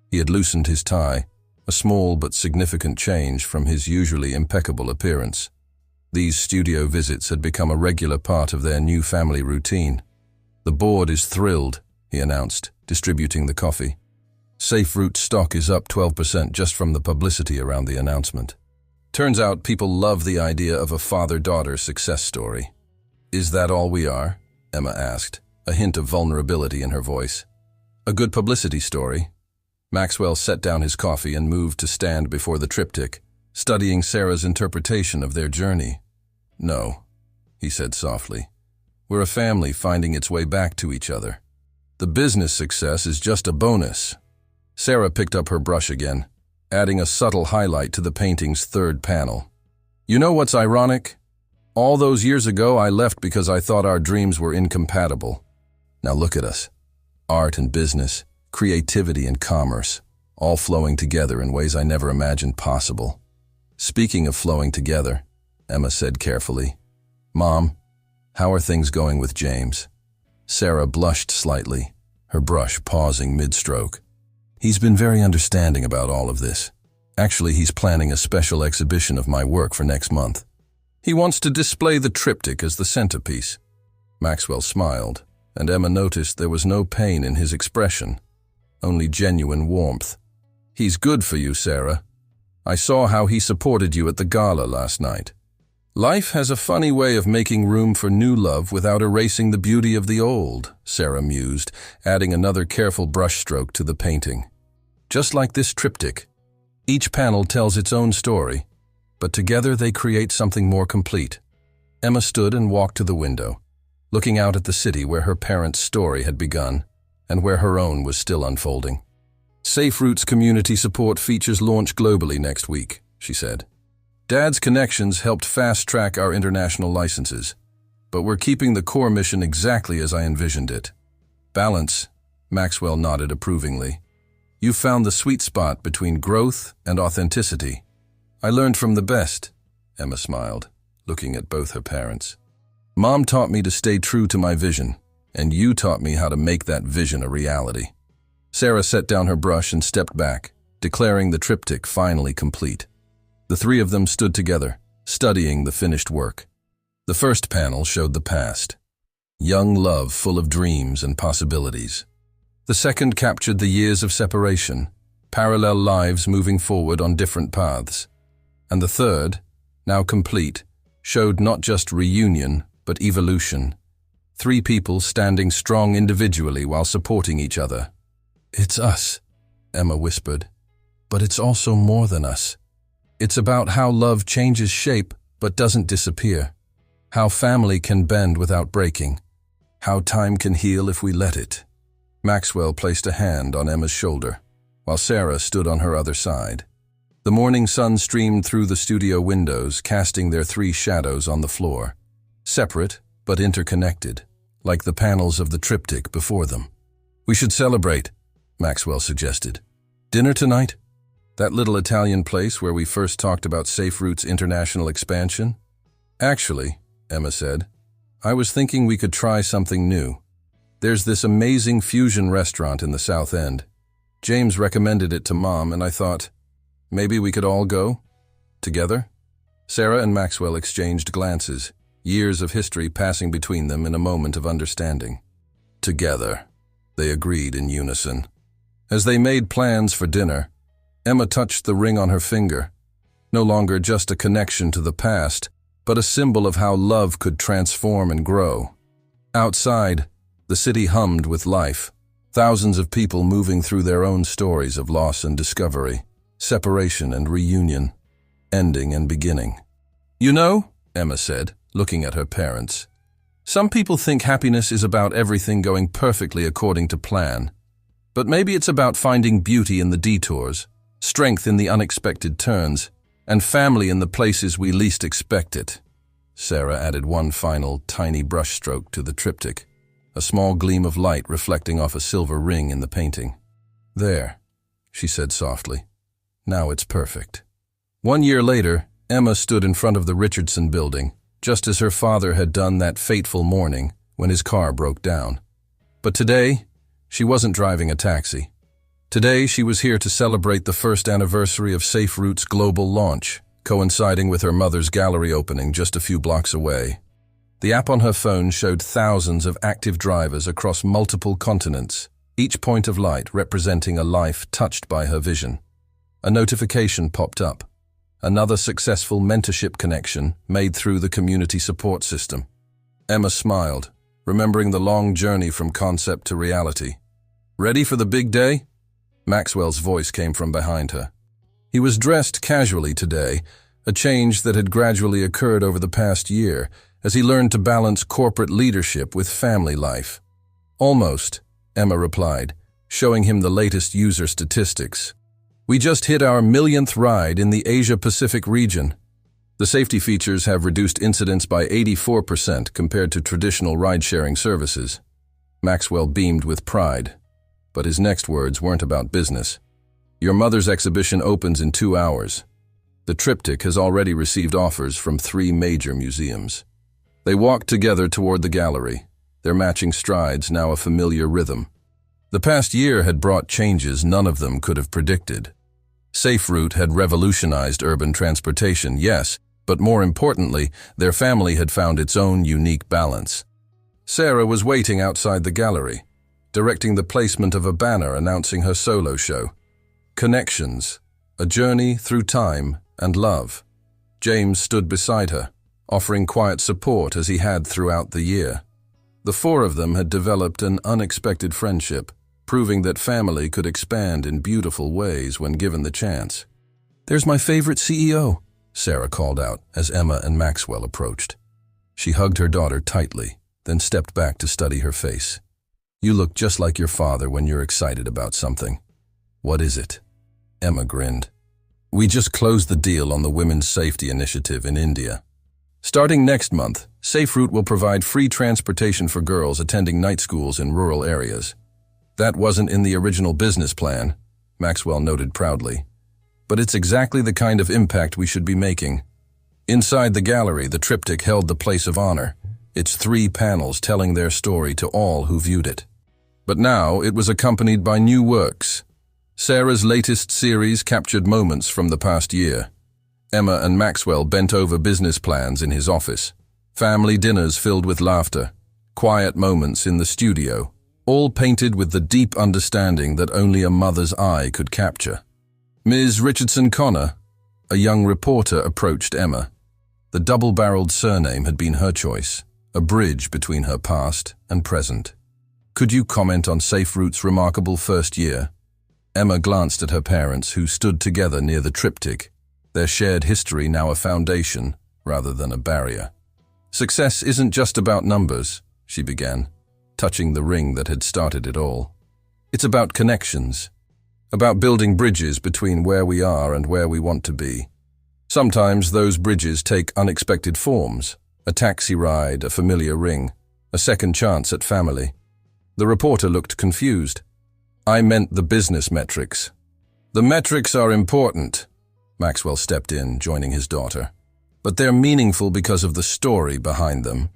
He had loosened his tie, a small but significant change from his usually impeccable appearance. These studio visits had become a regular part of their new family routine. "The board is thrilled," he announced, distributing the coffee. "Safe-Root stock is up 12% just from the publicity around the announcement. Turns out people love the idea of a father-daughter success story." "Is that all we are?" Emma asked, a hint of vulnerability in her voice. "A good publicity story." Maxwell set down his coffee and moved to stand before the triptych, studying Sarah's interpretation of their journey. "No," he said softly. "We're a family finding its way back to each other. The business success is just a bonus." Sarah picked up her brush again, adding a subtle highlight to the painting's third panel. "You know what's ironic? All those years ago I left because I thought our dreams were incompatible. Now look at us. Art and business, creativity and commerce, all flowing together in ways I never imagined possible." "Speaking of flowing together," Emma said carefully, "Mom, how are things going with James?" Sarah blushed slightly, her brush pausing mid-stroke. "He's been very understanding about all of this. Actually, he's planning a special exhibition of my work for next month. He wants to display the triptych as the centerpiece." Maxwell smiled, and Emma noticed there was no pain in his expression, only genuine warmth. "He's good for you, Sarah. I saw how he supported you at the gala last night. Life has a funny way of making room for new love without erasing the beauty of the old," Sarah mused, adding another careful brushstroke to the painting. "Just like this triptych. Each panel tells its own story, but together they create something more complete." Emma stood and walked to the window, looking out at the city where her parents' story had begun and where her own was still unfolding. "Safe-Root's community support features launch globally next week," she said. "Dad's connections helped fast-track our international licenses, but we're keeping the core mission exactly as I envisioned it. Balance," Maxwell nodded approvingly. "You found the sweet spot between growth and authenticity." "I learned from the best," Emma smiled, looking at both her parents. "Mom taught me to stay true to my vision, and you taught me how to make that vision a reality." Sarah set down her brush and stepped back, declaring the triptych finally complete. The 3 of them stood together, studying the finished work. The first panel showed the past, young love full of dreams and possibilities. The second captured the years of separation, parallel lives moving forward on different paths. And the third, now complete, showed not just reunion, but evolution. 3 people standing strong individually while supporting each other. "It's us," Emma whispered. But it's also more than us. It's about how love changes shape but doesn't disappear. How family can bend without breaking. How time can heal if we let it. Maxwell placed a hand on Emma's shoulder, while Sarah stood on her other side. The morning sun streamed through the studio windows, casting their three shadows on the floor, separate but interconnected, like the panels of the triptych before them. "We should celebrate," Maxwell suggested. "Dinner tonight? That little Italian place where we first talked about Safe Route's international expansion?" "Actually," Emma said, "I was thinking we could try something new. There's this amazing fusion restaurant in the South End. James recommended it to Mom, and I thought, maybe we could all go? Together?" Sarah and Maxwell exchanged glances, years of history passing between them in a moment of understanding. "Together," they agreed in unison. As they made plans for dinner, Emma touched the ring on her finger, no longer just a connection to the past, but a symbol of how love could transform and grow. Outside, the city hummed with life, thousands of people moving through their own stories of loss and discovery, separation and reunion, ending and beginning. "You know," Emma said, looking at her parents, "some people think happiness is about everything going perfectly according to plan. But maybe it's about finding beauty in the detours, strength in the unexpected turns, and family in the places we least expect it." Sarah added one final, tiny brushstroke to the triptych, a small gleam of light reflecting off a silver ring in the painting. "There," she said softly. "Now it's perfect." 1 year later, Emma stood in front of the Richardson building, just as her father had done that fateful morning when his car broke down. But today, she wasn't driving a taxi. Today, she was here to celebrate the first anniversary of Safe Route's global launch, coinciding with her mother's gallery opening just a few blocks away. The app on her phone showed thousands of active drivers across multiple continents, each point of light representing a life touched by her vision. A notification popped up. Another successful mentorship connection made through the community support system. Emma smiled, remembering the long journey from concept to reality. "Ready for the big day?" Maxwell's voice came from behind her. He was dressed casually today, a change that had gradually occurred over the past year as he learned to balance corporate leadership with family life. "Almost," Emma replied, showing him the latest user statistics. "We just hit our 1,000,000th ride in the Asia-Pacific region. The safety features have reduced incidents by 84% compared to traditional ride-sharing services." Maxwell beamed with pride, but his next words weren't about business. "Your mother's exhibition opens in 2 hours. The triptych has already received offers from 3 major museums." They walked together toward the gallery, their matching strides now a familiar rhythm. The past year had brought changes none of them could have predicted. Safe Route had revolutionized urban transportation, yes, but more importantly, their family had found its own unique balance. Sarah was waiting outside the gallery, directing the placement of a banner announcing her solo show. Connections, a journey through time and love. James stood beside her, offering quiet support as he had throughout the year. The 4 of them had developed an unexpected friendship, proving that family could expand in beautiful ways when given the chance. "There's my favorite CEO," Sarah called out as Emma and Maxwell approached. She hugged her daughter tightly, then stepped back to study her face. "You look just like your father when you're excited about something." "What is it?" Emma grinned. "We just closed the deal on the Women's Safety Initiative in India. Starting next month, Safe Route will provide free transportation for girls attending night schools in rural areas. That wasn't in the original business plan," Maxwell noted proudly. "But it's exactly the kind of impact we should be making." Inside the gallery, the triptych held the place of honor, its 3 panels telling their story to all who viewed it. But now it was accompanied by new works. Sarah's latest series captured moments from the past year. Emma and Maxwell bent over business plans in his office. Family dinners filled with laughter. Quiet moments in the studio, all painted with the deep understanding that only a mother's eye could capture. Ms. Richardson Connor, a young reporter, approached Emma. The double-barreled surname had been her choice, a bridge between her past and present. "Could you comment on Safe Route's remarkable first year?" Emma glanced at her parents, who stood together near the triptych, their shared history now a foundation rather than a barrier. "Success isn't just about numbers," she began, touching the ring that had started it all. "It's about connections, about building bridges between where we are and where we want to be. Sometimes those bridges take unexpected forms, a taxi ride, a familiar ring, a second chance at family." The reporter looked confused. "I meant the business metrics." "The metrics are important," Maxwell stepped in, joining his daughter. "But they're meaningful because of the story behind them.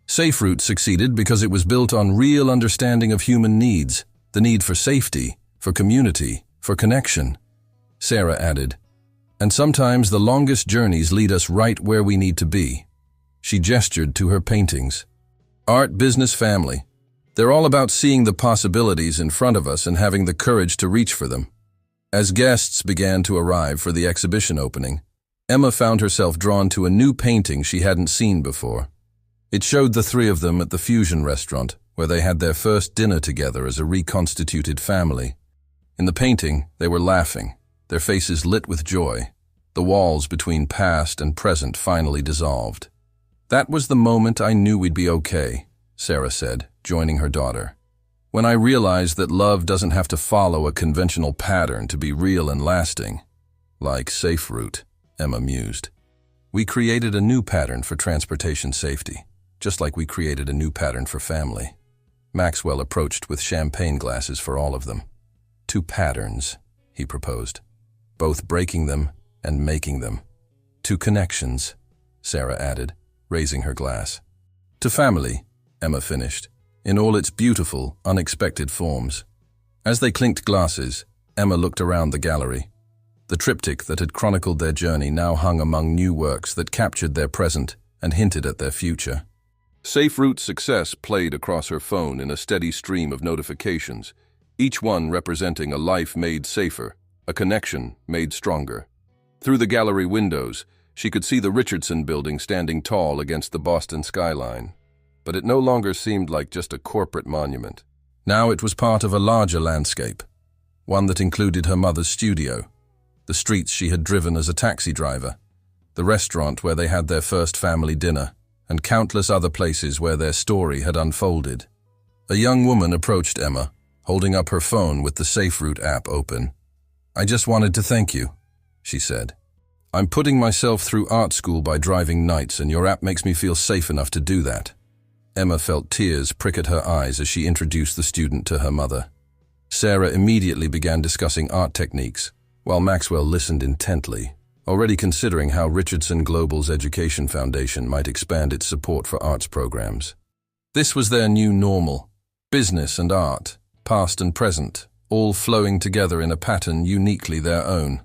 SafeRoute succeeded because it was built on real understanding of human needs, the need for safety, for community, for connection," Sarah added. "And sometimes the longest journeys lead us right where we need to be." She gestured to her paintings. "Art, business, family. They're all about seeing the possibilities in front of us and having the courage to reach for them." As guests began to arrive for the exhibition opening, Emma found herself drawn to a new painting she hadn't seen before. It showed the three of them at the Fusion restaurant, where they had their first dinner together as a reconstituted family. In the painting, they were laughing, their faces lit with joy. The walls between past and present finally dissolved. "That was the moment I knew we'd be okay," Sarah said, joining her daughter. "When I realized that love doesn't have to follow a conventional pattern to be real and lasting." "Like SafeRoute," Emma mused. "We created a new pattern for transportation safety, just like we created a new pattern for family." Maxwell approached with champagne glasses for all of them. "Two patterns," he proposed, "both breaking them and making them. Two connections," Sarah added, raising her glass. "To family," Emma finished, "in all its beautiful, unexpected forms." As they clinked glasses, Emma looked around the gallery. The triptych that had chronicled their journey now hung among new works that captured their present and hinted at their future. SafeRoute's success played across her phone in a steady stream of notifications, each one representing a life made safer, a connection made stronger. Through the gallery windows, she could see the Richardson building standing tall against the Boston skyline. But it no longer seemed like just a corporate monument. Now it was part of a larger landscape, one that included her mother's studio, the streets she had driven as a taxi driver, the restaurant where they had their first family dinner, and countless other places where their story had unfolded. A young woman approached Emma, holding up her phone with the SafeRoute app open. "I just wanted to thank you," she said. "I'm putting myself through art school by driving nights, and your app makes me feel safe enough to do that." Emma felt tears prick at her eyes as she introduced the student to her mother. Sarah immediately began discussing art techniques, while Maxwell listened intently, already considering how Richardson Global's Education Foundation might expand its support for arts programs. This was their new normal: business and art, past and present, all flowing together in a pattern uniquely their own.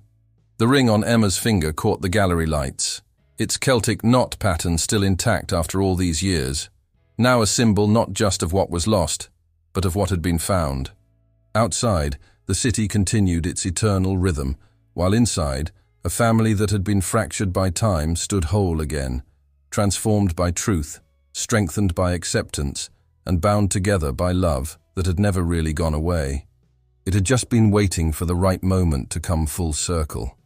The ring on Emma's finger caught the gallery lights, its Celtic knot pattern still intact after all these years, now a symbol not just of what was lost, but of what had been found. Outside, the city continued its eternal rhythm, while inside, a family that had been fractured by time stood whole again, transformed by truth, strengthened by acceptance, and bound together by love that had never really gone away. It had just been waiting for the right moment to come full circle.